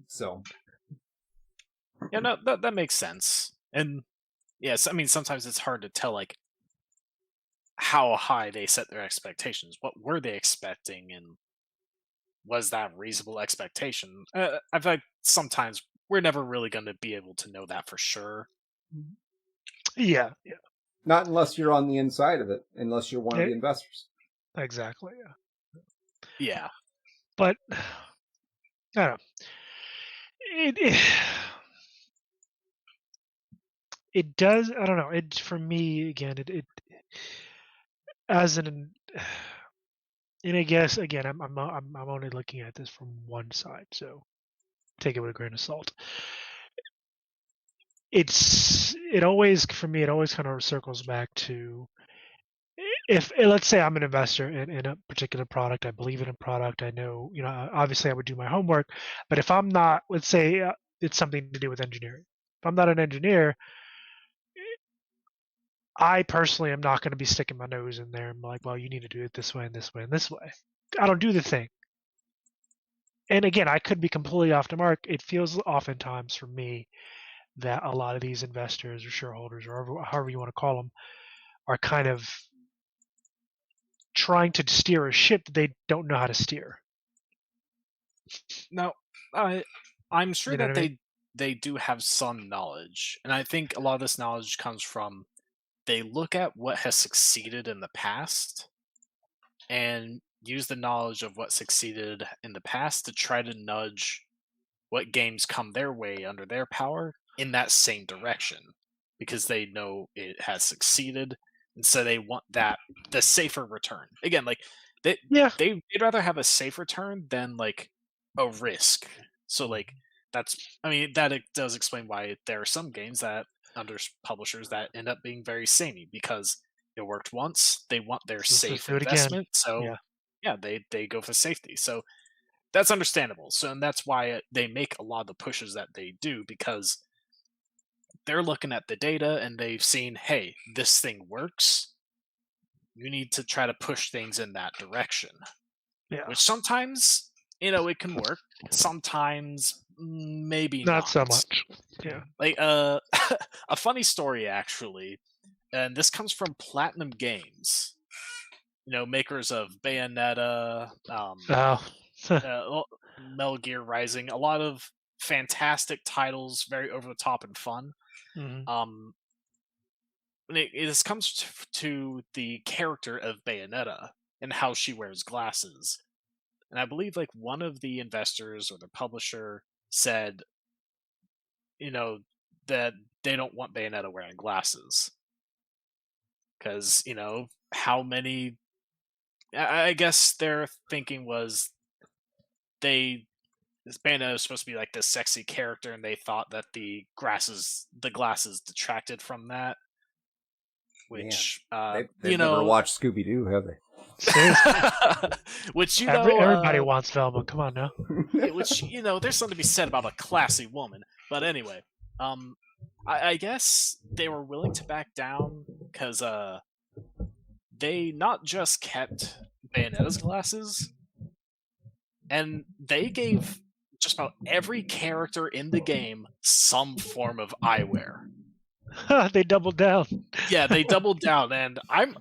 So. Yeah, no, that makes sense. And yes, I mean, sometimes it's hard to tell, like, how high they set their expectations. What were they expecting, and was that reasonable expectation? I feel like sometimes we're never really going to be able to know that for sure. Yeah. Not unless you're on the inside of it, unless you're one of the investors. Exactly, Yeah. But, I don't know. It does. I don't know. It for me again. It as an, and I guess again, I'm only looking at this from one side, so take it with a grain of salt. It always kind of circles back to if let's say I'm an investor in a particular product, I believe in a product, I know, obviously I would do my homework, but if I'm not, let's say it's something to do with engineering. If I'm not an engineer, I personally am not going to be sticking my nose in there and like, well, you need to do it this way and this way and this way. I don't do the thing. And again, I could be completely off the mark. It feels oftentimes for me that a lot of these investors or shareholders or however you want to call them are kind of trying to steer a ship that they don't know how to steer. Now, I'm sure that they do have some knowledge. And I think a lot of this knowledge comes from they look at what has succeeded in the past and use the knowledge of what succeeded in the past to try to nudge what games come their way under their power in that same direction because they know it has succeeded, and so they want the safer return. Again, like they'd rather have a safe return than like a risk. So like that it does explain why there are some games that under publishers that end up being very samey because it worked once. They want their safe investment, so they go for safety. So that's understandable. So and that's why they make a lot of the pushes that they do because they're looking at the data and they've seen, hey, this thing works. You need to try to push things in that direction. Yeah. Which sometimes, it can work. Sometimes maybe not so much. Yeah. Like a funny story actually, and this comes from Platinum Games. Makers of Bayonetta, Metal Gear Rising, a lot of fantastic titles, very over the top and fun. Mm-hmm. this comes to the character of Bayonetta and how she wears glasses. And I believe like one of the investors or the publisher said, you know, that they don't want Bayonetta wearing glasses because how many. I guess their thinking was this Bayonetta is supposed to be like this sexy character, and they thought that the glasses detracted from that. Which they've never watched Scooby Doo, have they? Which everybody wants Velma. Come on now. Which there's something to be said about a classy woman. But anyway, I guess they were willing to back down because they not just kept Bayonetta's glasses, and they gave just about every character in the game some form of eyewear. They doubled down. Yeah, they doubled down, and I'm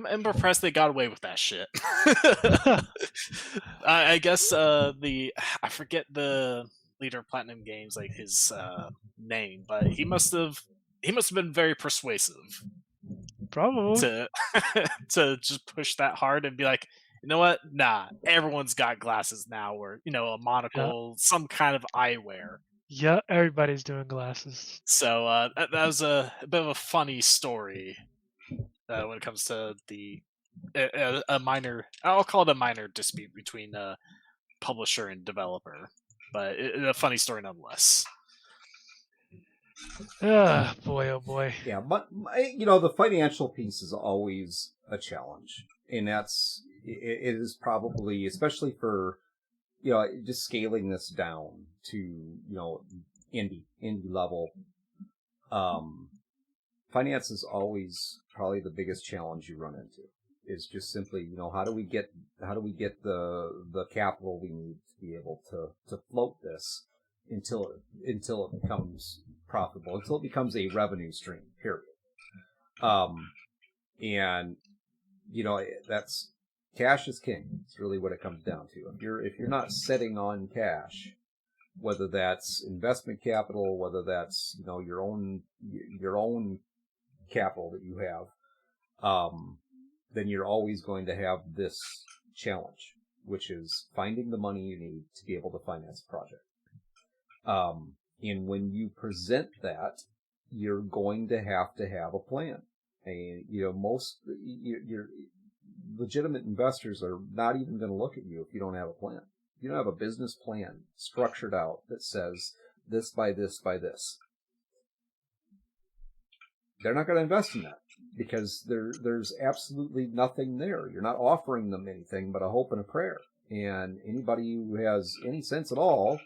impressed they got away with that shit. I guess I forget the leader of Platinum Games, like his name, but he must have been very persuasive. Probably to just push that hard and be like, you know what? Nah, everyone's got glasses now, or a monocle, some kind of eyewear. Yeah, everybody's doing glasses. So that was a bit of a funny story when it comes to a minor. I'll call it a minor dispute between publisher and developer, but a funny story nonetheless. Boy, oh boy. Yeah, but the financial piece is always a challenge, and it is probably, especially for just scaling this down to indie level. Finance is always probably the biggest challenge you run into. Is just simply how do we get the capital we need to be able to float this until it becomes profitable, until it becomes a revenue stream, period. And that's cash is king. It's really what it comes down to. If you're not sitting on cash, whether that's investment capital, whether that's your own capital that you have, then you're always going to have this challenge, which is finding the money you need to be able to finance a project. And when you present that, you're going to have a plan. And most your legitimate investors are not even going to look at you if you don't have a plan. If you don't have a business plan structured out that says this by this by this, they're not going to invest in that because there's absolutely nothing there. You're not offering them anything but a hope and a prayer. And anybody who has any sense at all,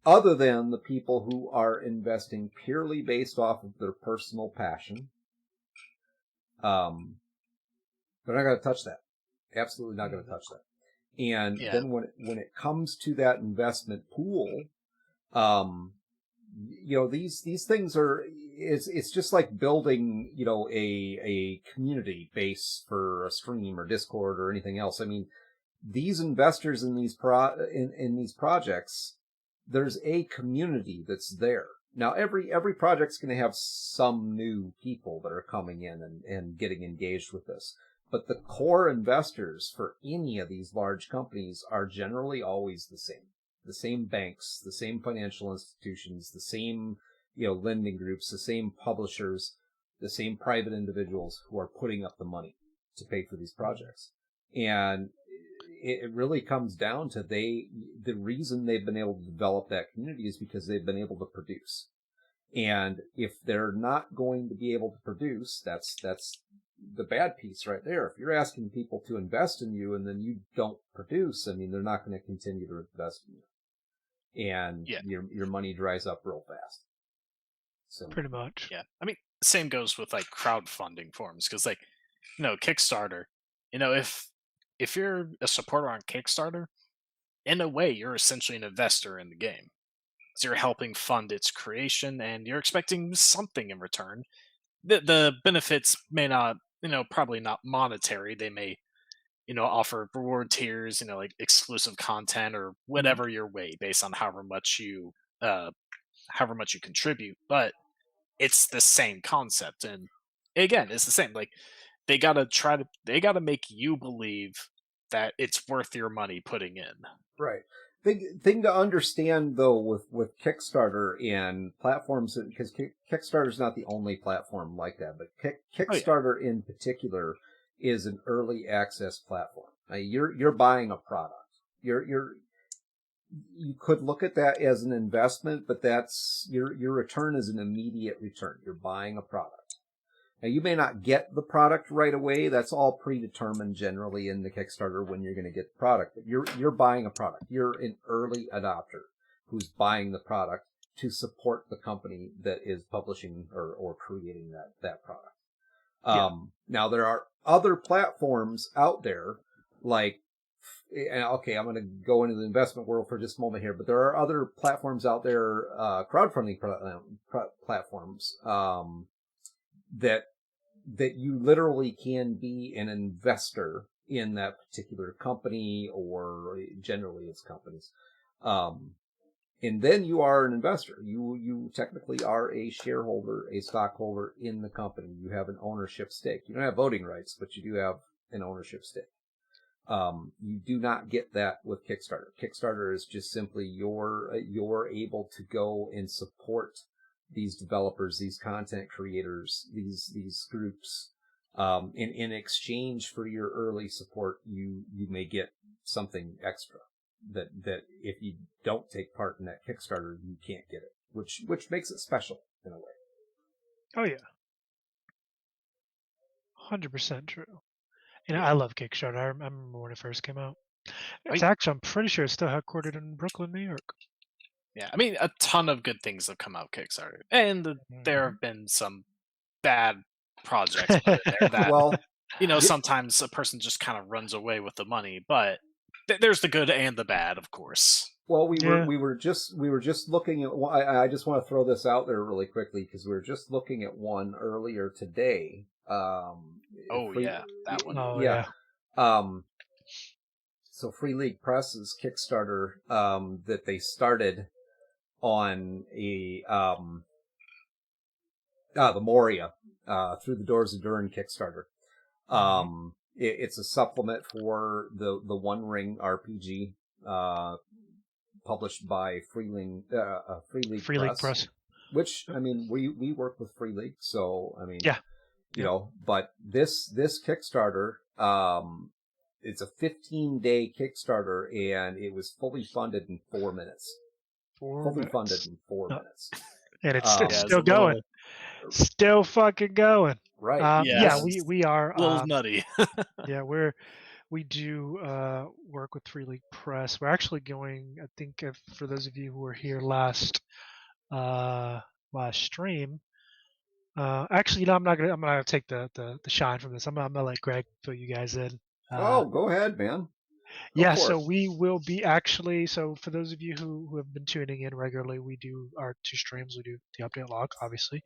other than the people who are investing purely based off of their personal passion, they're not going to touch that. Absolutely not going to touch that. And then when it comes to that investment pool, these things are, it's just like building, a community base for a stream or Discord or anything else. I mean, these investors in these in these projects, there's a community that's there. Now, every project's going to have some new people that are coming in and getting engaged with this. But the core investors for any of these large companies are generally always the same. The same banks, the same financial institutions, the same, lending groups, the same publishers, the same private individuals who are putting up the money to pay for these projects. And it really comes down to the reason they've been able to develop that community is because they've been able to produce. And if they're not going to be able to produce, that's the bad piece right there. If you're asking people to invest in you and then you don't produce, I mean, they're not going to continue to invest in you. And your money dries up real fast. So pretty much. Yeah. I mean, same goes with like crowdfunding forms because like, Kickstarter, if you're a supporter on Kickstarter, in a way, you're essentially an investor in the game. So you're helping fund its creation and you're expecting something in return. The benefits may not, probably not monetary. They may, offer reward tiers, like exclusive content or whatever your way based on however much you contribute. But it's the same concept. And again, it's the same. Like they gotta make you believe that it's worth your money putting in. Right. Thing to understand though with Kickstarter and platforms, because Kickstarter's not the only platform like that, but Kickstarter in particular is an early access platform. You're buying a product. You could look at that as an investment, but that's your return is an immediate return. You're buying a product. Now, you may not get the product right away. That's all predetermined generally in the Kickstarter when you're going to get the product. But you're buying a product. You're an early adopter who's buying the product to support the company that is publishing or creating that product. Now, there are other platforms out there like, and okay, I'm going to go into the investment world for just a moment here, but there are other platforms out there, crowdfunding platforms, that you literally can be an investor in that particular company, or generally it's companies. And then you are an investor. You technically are a shareholder, a stockholder in the company. You have an ownership stake. You don't have voting rights, but you do have an ownership stake. You do not get that with Kickstarter. Kickstarter is just simply you're able to go and support these developers, these content creators, these groups. In exchange for your early support, you may get something extra that if you don't take part in that Kickstarter, you can't get it, which makes it special in a way. Oh yeah, 100% true. And I love Kickstarter. I remember when it first came out. It's actually, I'm pretty sure it's still headquartered in Brooklyn, New York. Yeah, I mean, a ton of good things have come out Kickstarter, and there have been some bad projects put in there that, well, sometimes a person just kind of runs away with the money, but there's the good and the bad, of course. Well, we were just looking at. I just want to throw this out there really quickly because we were just looking at one earlier today. That one. Oh yeah. So Free League Press's Kickstarter that they started on the Moria Through the Doors of Durin Kickstarter. It's a supplement for the One Ring RPG published by Free League Press. Which, I mean, we work with Free League, so I mean, but this Kickstarter, it's a 15-day Kickstarter, and it was fully funded in 4 minutes. Funded in 4 minutes. And it's still going. Still fucking going. Right. We are a little nutty. Yeah, we do work with Free League Press. We're actually going, I think, for those of you who were here last stream. Actually, I'm gonna take the shine from this. I'm gonna let Greg fill you guys in. Go ahead, man. So we will be so for those of you who have been tuning in regularly, we do our 2 streams. We do the update log, obviously,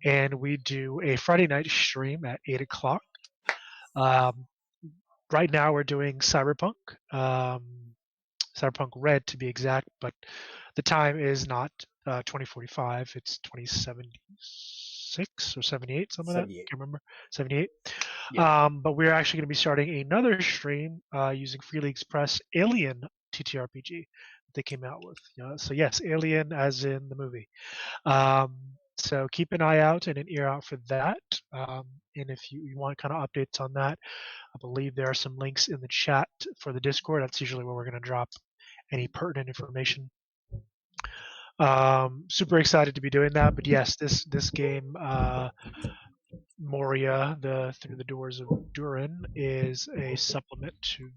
and we do a Friday night stream at 8:00. Right now we're doing Cyberpunk Red to be exact, but the time is not 2045. It's 2076 or 78, something like that. I can't remember. 78. Yeah. But we're actually going to be starting another stream using Free League's Press Alien TTRPG that they came out with. So yes, Alien as in the movie. So keep an eye out and an ear out for that. And if you want kind of updates on that, I believe there are some links in the chat for the Discord. That's usually where we're going to drop any pertinent information. Super excited to be doing that. But yes, this game, Moria, Through the Doors of Durin, is a supplement to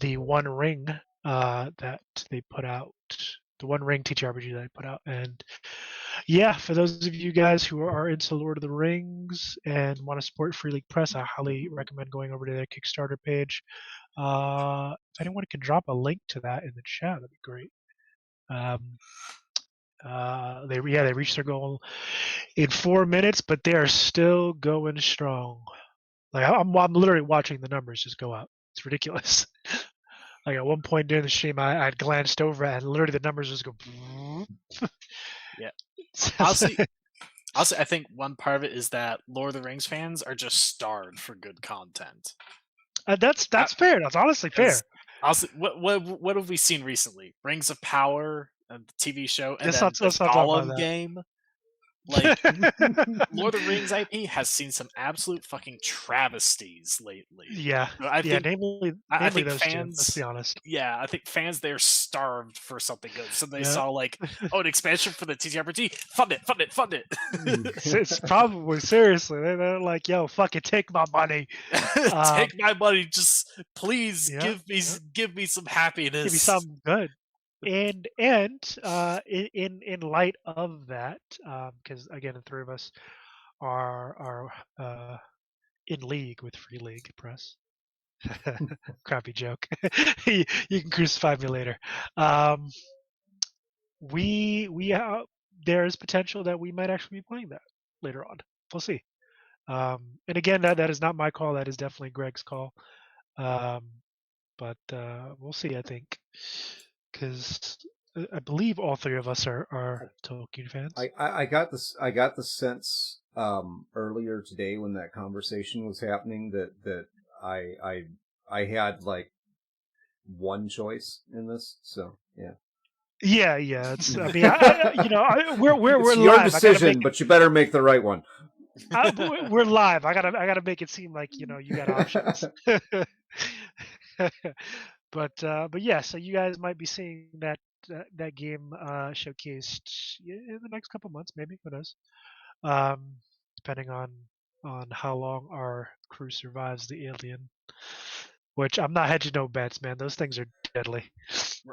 the One Ring that they put out. The One Ring TTRPG that I put out. And yeah, for those of you guys who are into Lord of the Rings and want to support Free League Press, I highly recommend going over to their Kickstarter page. If anyone can drop a link to that in the chat, that'd be great. They reached their goal in 4 minutes, but they are still going strong. Like I'm literally watching the numbers just go up. It's ridiculous. Like at one point during the stream, I glanced over and literally the numbers just go. Yeah. Honestly, Also, I think one part of it is that Lord of the Rings fans are just starved for good content. That's fair. That's honestly fair. Also, what have we seen recently? Rings of Power, the TV show, and Let's then not the talk about Gollum that. game. Like, Lord of the Rings IP has seen some absolute fucking travesties lately. Yeah, So I think namely fans. those two, let's be honest. Yeah, I think fans they're starved for something good. So they Yeah. saw like, oh, an expansion for the TTRPG. Fund it. It's probably seriously. They're like, yo, fuck it, take my money. Take my money. Just please Yeah, give me some happiness. Give me something good. And in light of that, because again, the three of us are in league with Free League Press. Crappy joke. You can crucify me later. There is potential that we might actually be playing that later on. We'll see. And again, that is not my call. That is definitely Greg's call. But we'll see. I think because I believe all three of us are Tolkien fans. I got the sense earlier today when that conversation was happening that I had like one choice in this. So yeah. Yeah. It's. I mean, we're it's live. your decision, but you better make the right one. We're live. I gotta make it seem like you got options. But yeah, so you guys might be seeing that game showcased in the next couple months, maybe. Who knows? Depending on how long our crew survives the alien. Which I'm not hedging no bets, man. Those things are deadly.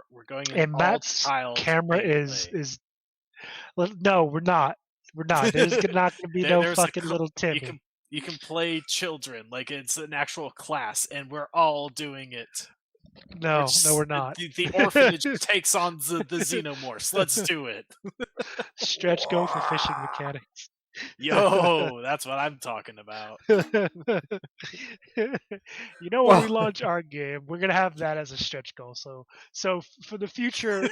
We're going in and Matt's camera is. Well, no, we're not. We're not. There's not going to be no fucking little Timmy. You can play children like it's an actual class, and we're all doing it. No, we're not. The orphanage takes on the xenomorphs. Let's do it. Stretch go for fishing mechanics. Yo, that's what I'm talking about. When we launch our game, we're gonna have that as a stretch goal. So for the future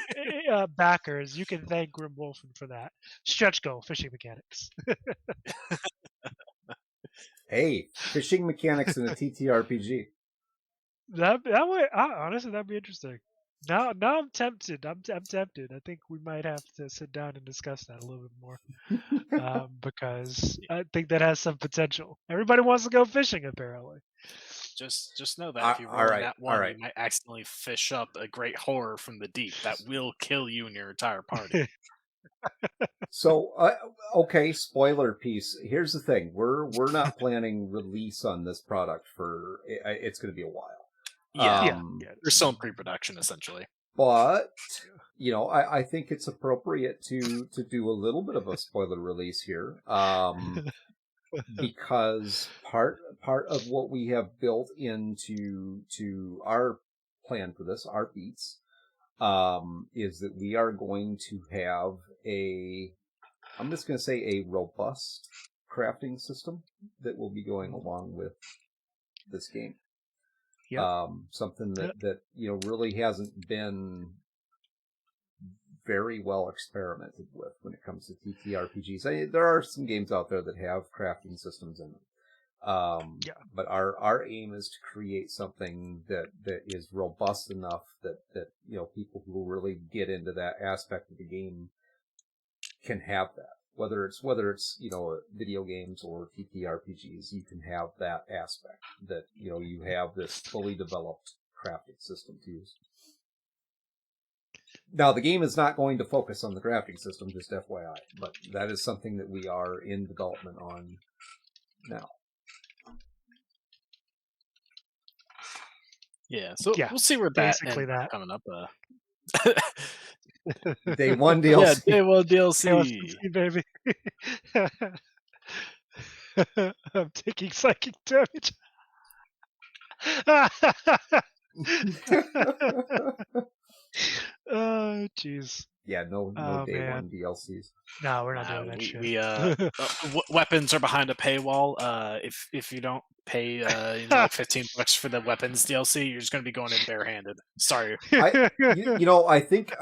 backers, you can thank Grim Wolfen for that. Stretch goal, fishing mechanics. Hey, fishing mechanics in a TTRPG. That way, honestly, that'd be interesting. Now I'm tempted. I'm tempted. I think we might have to sit down and discuss that a little bit more because I think that has some potential. Everybody wants to go fishing, apparently. Just know that if you roll that one, you might accidentally fish up a great horror from the deep that will kill you and your entire party. So, okay, spoiler piece. Here's the thing: we're not planning release on this product for. It's going to be a while. Yeah. There's some pre-production essentially. But I think it's appropriate to do a little bit of a spoiler release here, because part of what we have built into our plan for this, our beats, is that we are going to have I'm just going to say a robust crafting system that will be going along with this game. Yep. Something that really hasn't been very well experimented with when it comes to TTRPGs. There are some games out there that have crafting systems in them. But our aim is to create something that is robust enough that people who really get into that aspect of the game can have that. Whether it's video games or TTRPGs, you can have that aspect that you have this fully developed crafting system to use. Now, the game is not going to focus on the crafting system, just FYI, but that is something that we are in development on now. Yeah, so we'll see where that basically that coming up. Day 1 DLC. Yeah, Day 1 DLC, baby. I'm taking psychic damage. Oh, jeez. Yeah, no Day 1 DLCs. No, we're not doing that shit. Weapons are behind a paywall. If you don't pay like $15 for the weapons DLC, you're just going to be going in barehanded. Sorry. I think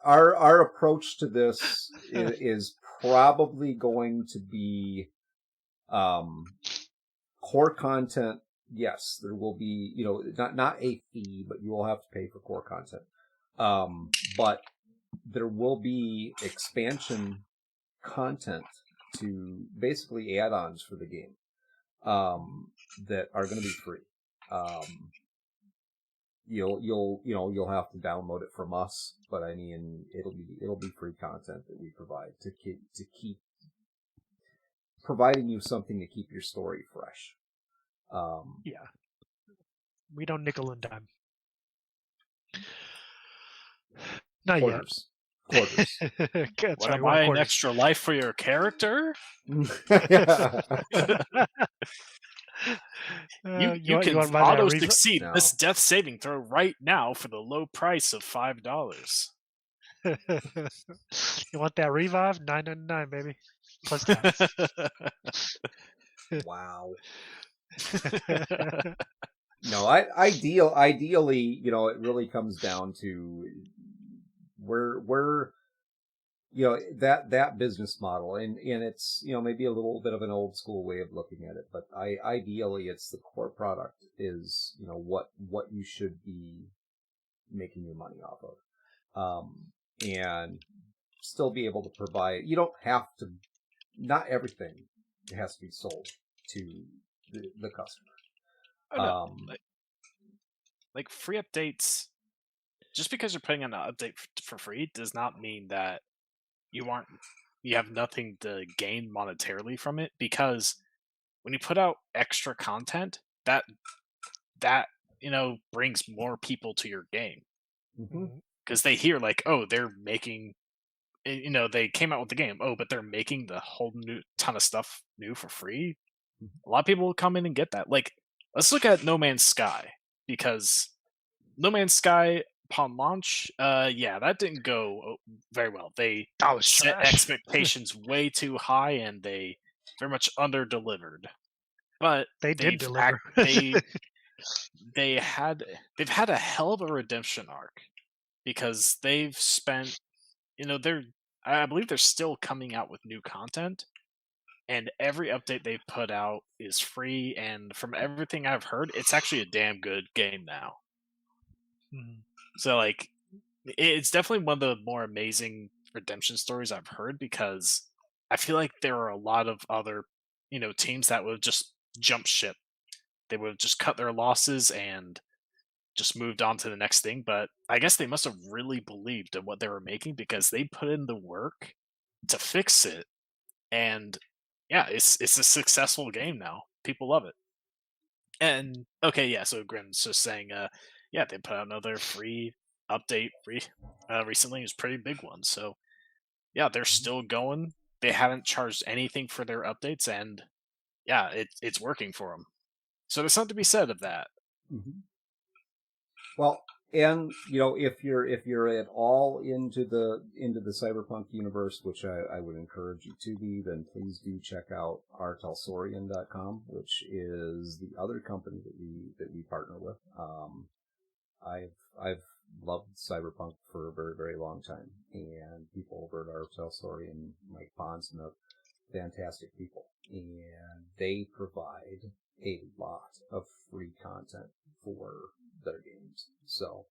our approach to this is probably going to be core content. Yes, there will be, not a fee, but you will have to pay for core content. But there will be expansion content to basically add-ons for the game that are going to be free. You'll have to download it from us, but I mean it'll be free content that we provide to keep providing you something to keep your story fresh. Yeah, we don't nickel and dime. Not Quarters. That's What, right. am I an quarters. extra life for your character? You You want can to buy that auto Revo? succeed No. this death saving throw right now for the low price of $5. You want that revive? $9.99, baby. Plus tax. Wow. No, ideally, it really comes down to where that business model, and it's maybe a little bit of an old school way of looking at it, but ideally it's the core product is what you should be making your money off of, and still be able to provide. You don't have to. Not everything has to be sold to the customer. Like free updates, just because you're putting on an update for free does not mean that you have nothing to gain monetarily from it, because when you put out extra content, that brings more people to your game, because they hear like, oh, they're making, they came out with the game, oh, but they're making the whole new ton of stuff new for free. A lot of people will come in and get that. Like, let's look at No Man's Sky, because No Man's Sky upon launch, that didn't go very well. They set expectations way too high, and they very much under-delivered. But they did deliver. They've had a hell of a redemption arc, because they've spent, I believe they're still coming out with new content, and every update they've put out is free, and from everything I've heard, it's actually a damn good game now. So, like, it's definitely one of the more amazing redemption stories I've heard, because I feel like there are a lot of other, teams that would just jump ship. They would have just cut their losses and just moved on to the next thing. But I guess they must have really believed in what they were making, because they put in the work to fix it. And yeah, it's a successful game now. People love it. And okay, yeah, so Grim's just saying, they put out another free update recently. It was a pretty big one. So yeah, they're still going. They haven't charged anything for their updates, and yeah, it's working for them. So there's something to be said of that. Well, and if you're at all into the cyberpunk universe, which I would encourage you to be, then please do check out rtelsorian.com, which is the other company that we partner with. I've loved cyberpunk for a very, very long time, and people over at Artelsorian, Mike Bonds, and fantastic people, and they provide a lot of free content for their games. So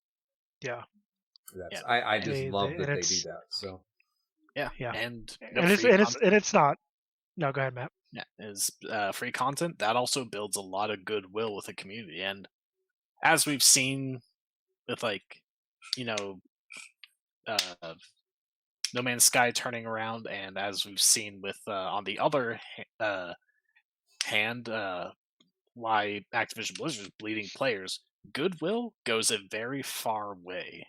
that's I just love that they do that. So yeah, and it's not. No, go ahead, Matt. Yeah, is free content that also builds a lot of goodwill with the community, and as we've seen with No Man's Sky turning around, and as we've seen with on the other hand, why Activision Blizzard is bleeding players, goodwill goes a very far way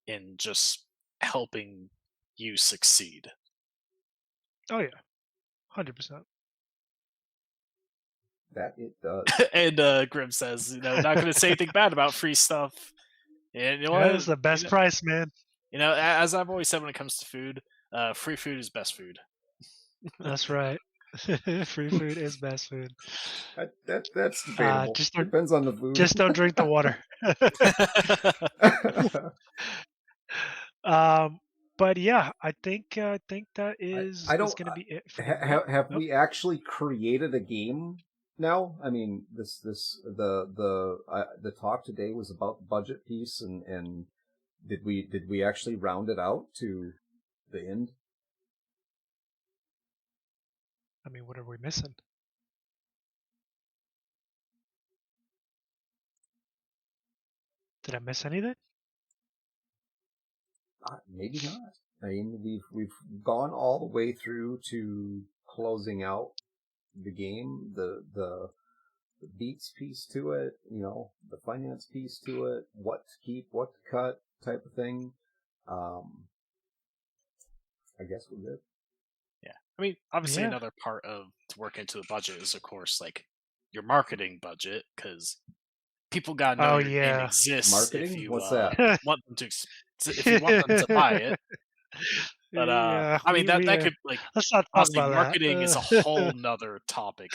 in just helping you succeed. Oh yeah, 100%. That it does. And Grim says, not going to say anything bad about free stuff. And that is the best price, man. As I've always said when it comes to food, free food is best food. That's right. Free food is best food. That's debatable. Depends on the food. Just don't drink the water. But yeah, I think that is I is don't. going to be it for me. Have Nope. we actually created a game now? I mean, the talk today was about the budget piece, and did we actually round it out to the end? I mean, what are we missing? Did I miss anything? Maybe not. I mean, we've gone all the way through to closing out the game, the beats piece to it, the finance piece to it, what to keep, what to cut, type of thing. I guess we're good. Yeah. I mean, obviously, Yeah. another part of to work into the budget is, of course, like your marketing budget, because people gotta know Oh your game yeah. exists if Marketing? you What's that? want them to if you want them to buy it. But Yeah, I mean that we could, like, let's not talk honestly, about marketing is a that. whole nother topic.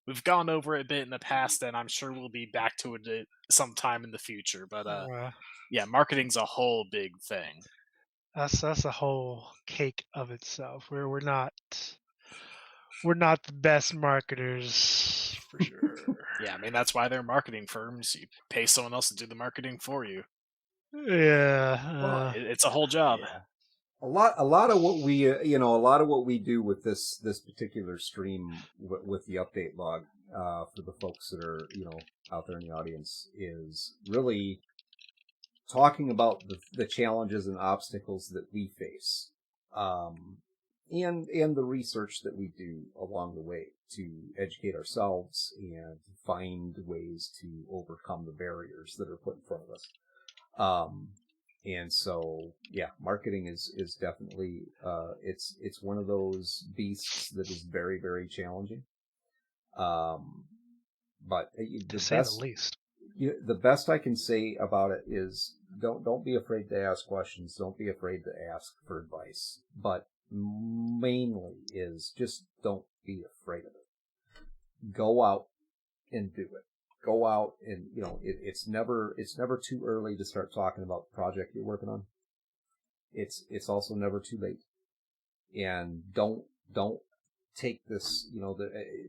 We've gone over it a bit in the past, and I'm sure we'll be back to it sometime in the future. But Uh, yeah, marketing's a whole big thing. that's a whole cake of itself. We're not the best marketers for sure. Yeah, I mean that's why they're marketing firms. You pay someone else to do the marketing for you. Yeah. Well, It's a whole job. Yeah. A lot of what we, a lot of what we do with this particular stream with the update log, for the folks that are, out there in the audience, is really talking about the challenges and obstacles that we face, and the research that we do along the way to educate ourselves and find ways to overcome the barriers that are put in front of us. And so, yeah, marketing is definitely, it's one of those beasts that is very, very challenging. But To say the least. the best I can say about it is don't be afraid to ask questions. Don't be afraid to ask for advice. But mainly is just don't be afraid of it. Go out and do it. Go out and, it's never too early to start talking about the project you're working on. It's also never too late. And don't take this,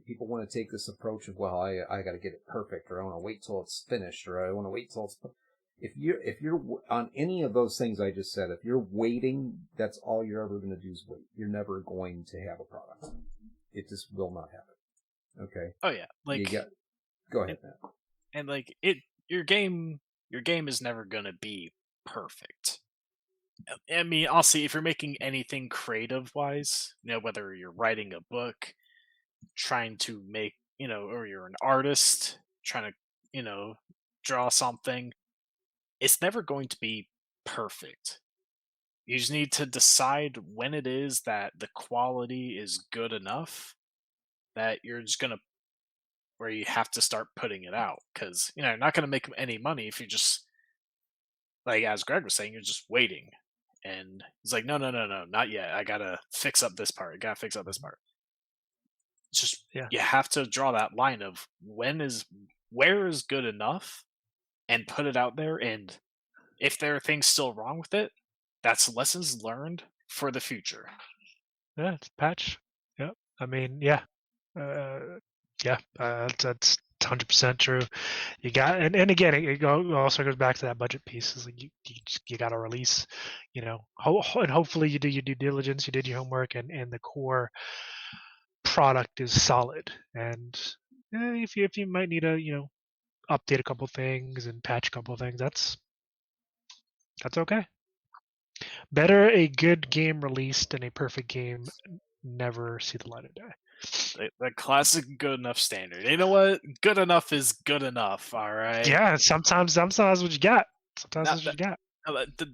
people want to take this approach of, well, I got to get it perfect, or I want to wait till it's finished, or I want to wait till it's, if you're on any of those things I just said, if you're waiting, that's all you're ever going to do is wait. You're never going to have a product. It just will not happen. Okay. Oh yeah, like, go ahead, Matt. And like your game is never gonna be perfect. I mean, honestly, if you're making anything creative wise, whether you're writing a book, trying to make, or you're an artist trying to, draw something, it's never going to be perfect. You just need to decide when it is that the quality is good enough that you're just gonna where you have to start putting it out, because you're not going to make any money if you just, like, as Greg was saying, you're just waiting. And he's like, no, not yet. I gotta fix up this part. It's just, you have to draw that line of where is good enough, and put it out there. And if there are things still wrong with it, that's lessons learned for the future. Yeah, it's patch. Yep. I mean, yeah. That's 100% true. You got, and again, it also goes back to that budget piece. Is like you got to release, and hopefully you do your due diligence, you did your homework, and the core product is solid. And if you might need to update a couple things and patch a couple things, that's okay. Better a good game released than a perfect game never see the light of day. The classic good enough standard. You know what? Good enough is good enough. All right. Yeah, sometimes what you got. Sometimes that's what you got.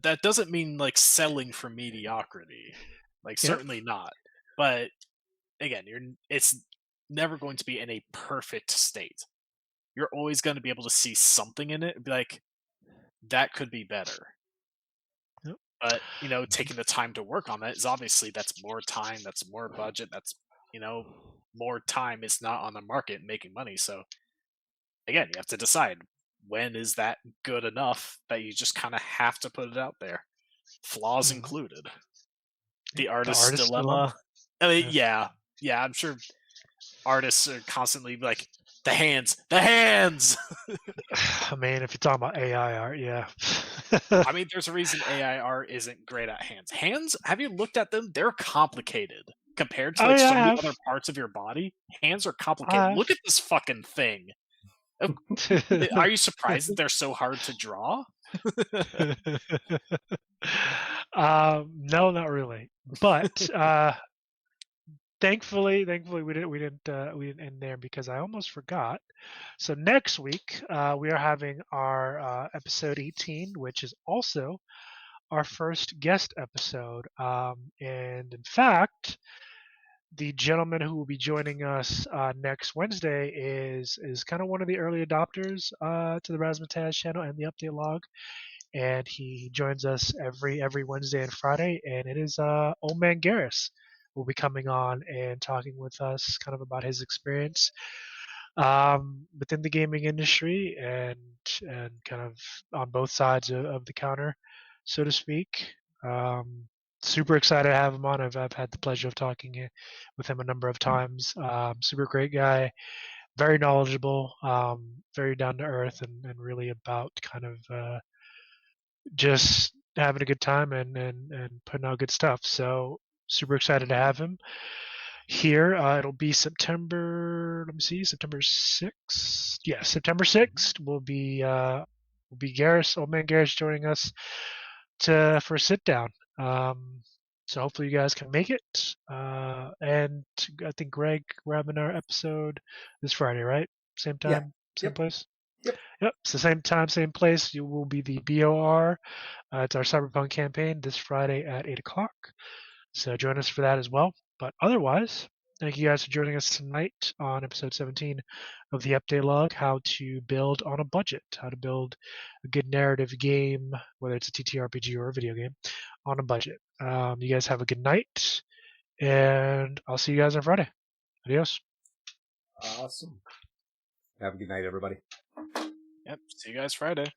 That doesn't mean like selling for mediocrity. Like, certainly not. But again, it's never going to be in a perfect state. You're always going to be able to see something in it and be like, that could be better. Yep. But taking the time to work on that is obviously, that's more time, that's more budget, that's more time is not on the market making money. So again, you have to decide, when is that good enough that you just kind of have to put it out there. flaws included. The artist's artist's dilemma. I mean, Yeah. yeah, I'm sure artists are constantly like, the hands. I mean, if you're talking about AI art, yeah. I mean, there's a reason AI art isn't great at hands. Hands, have you looked at them? They're complicated compared to Oh, like yeah, so I many have. other parts of your body. Hands are I complicated. have. Look at this fucking thing. Are you surprised that they're so hard to draw? No, not really. But thankfully we didn't end there because I almost forgot. So next week we are having our episode 18, which is also our first guest episode. And in fact, the gentleman who will be joining us next Wednesday is kind of one of the early adopters to the Razzmatazz channel and the update log, and he joins us every Wednesday and Friday. And it is Old Man Garrus will be coming on and talking with us kind of about his experience within the gaming industry and kind of on both sides of the counter, so to speak. Super excited to have him on. I've had the pleasure of talking with him a number of times. Super great guy, very knowledgeable, very down to earth, and really about kind of just having a good time and putting out good stuff. So super excited to have him here. It'll be September. Let me see, September 6th. Yeah, September 6th will be Garrus, Old Man Garrus, joining us for a sit down. So hopefully you guys can make it. And I think Greg, we're having our episode this Friday, right? Same time, same place. Yep. It's the same time, same place. You will be the BOR. It's our Cyberpunk campaign this Friday at 8 o'clock. So join us for that as well. But otherwise, thank you guys for joining us tonight on episode 17 of the update log, how to build on a budget, how to build a good narrative game, whether it's a TTRPG or a video game, on a budget. You guys have a good night, and I'll see you guys on Friday. Adios. Awesome. Have a good night, everybody. Yep. See you guys Friday.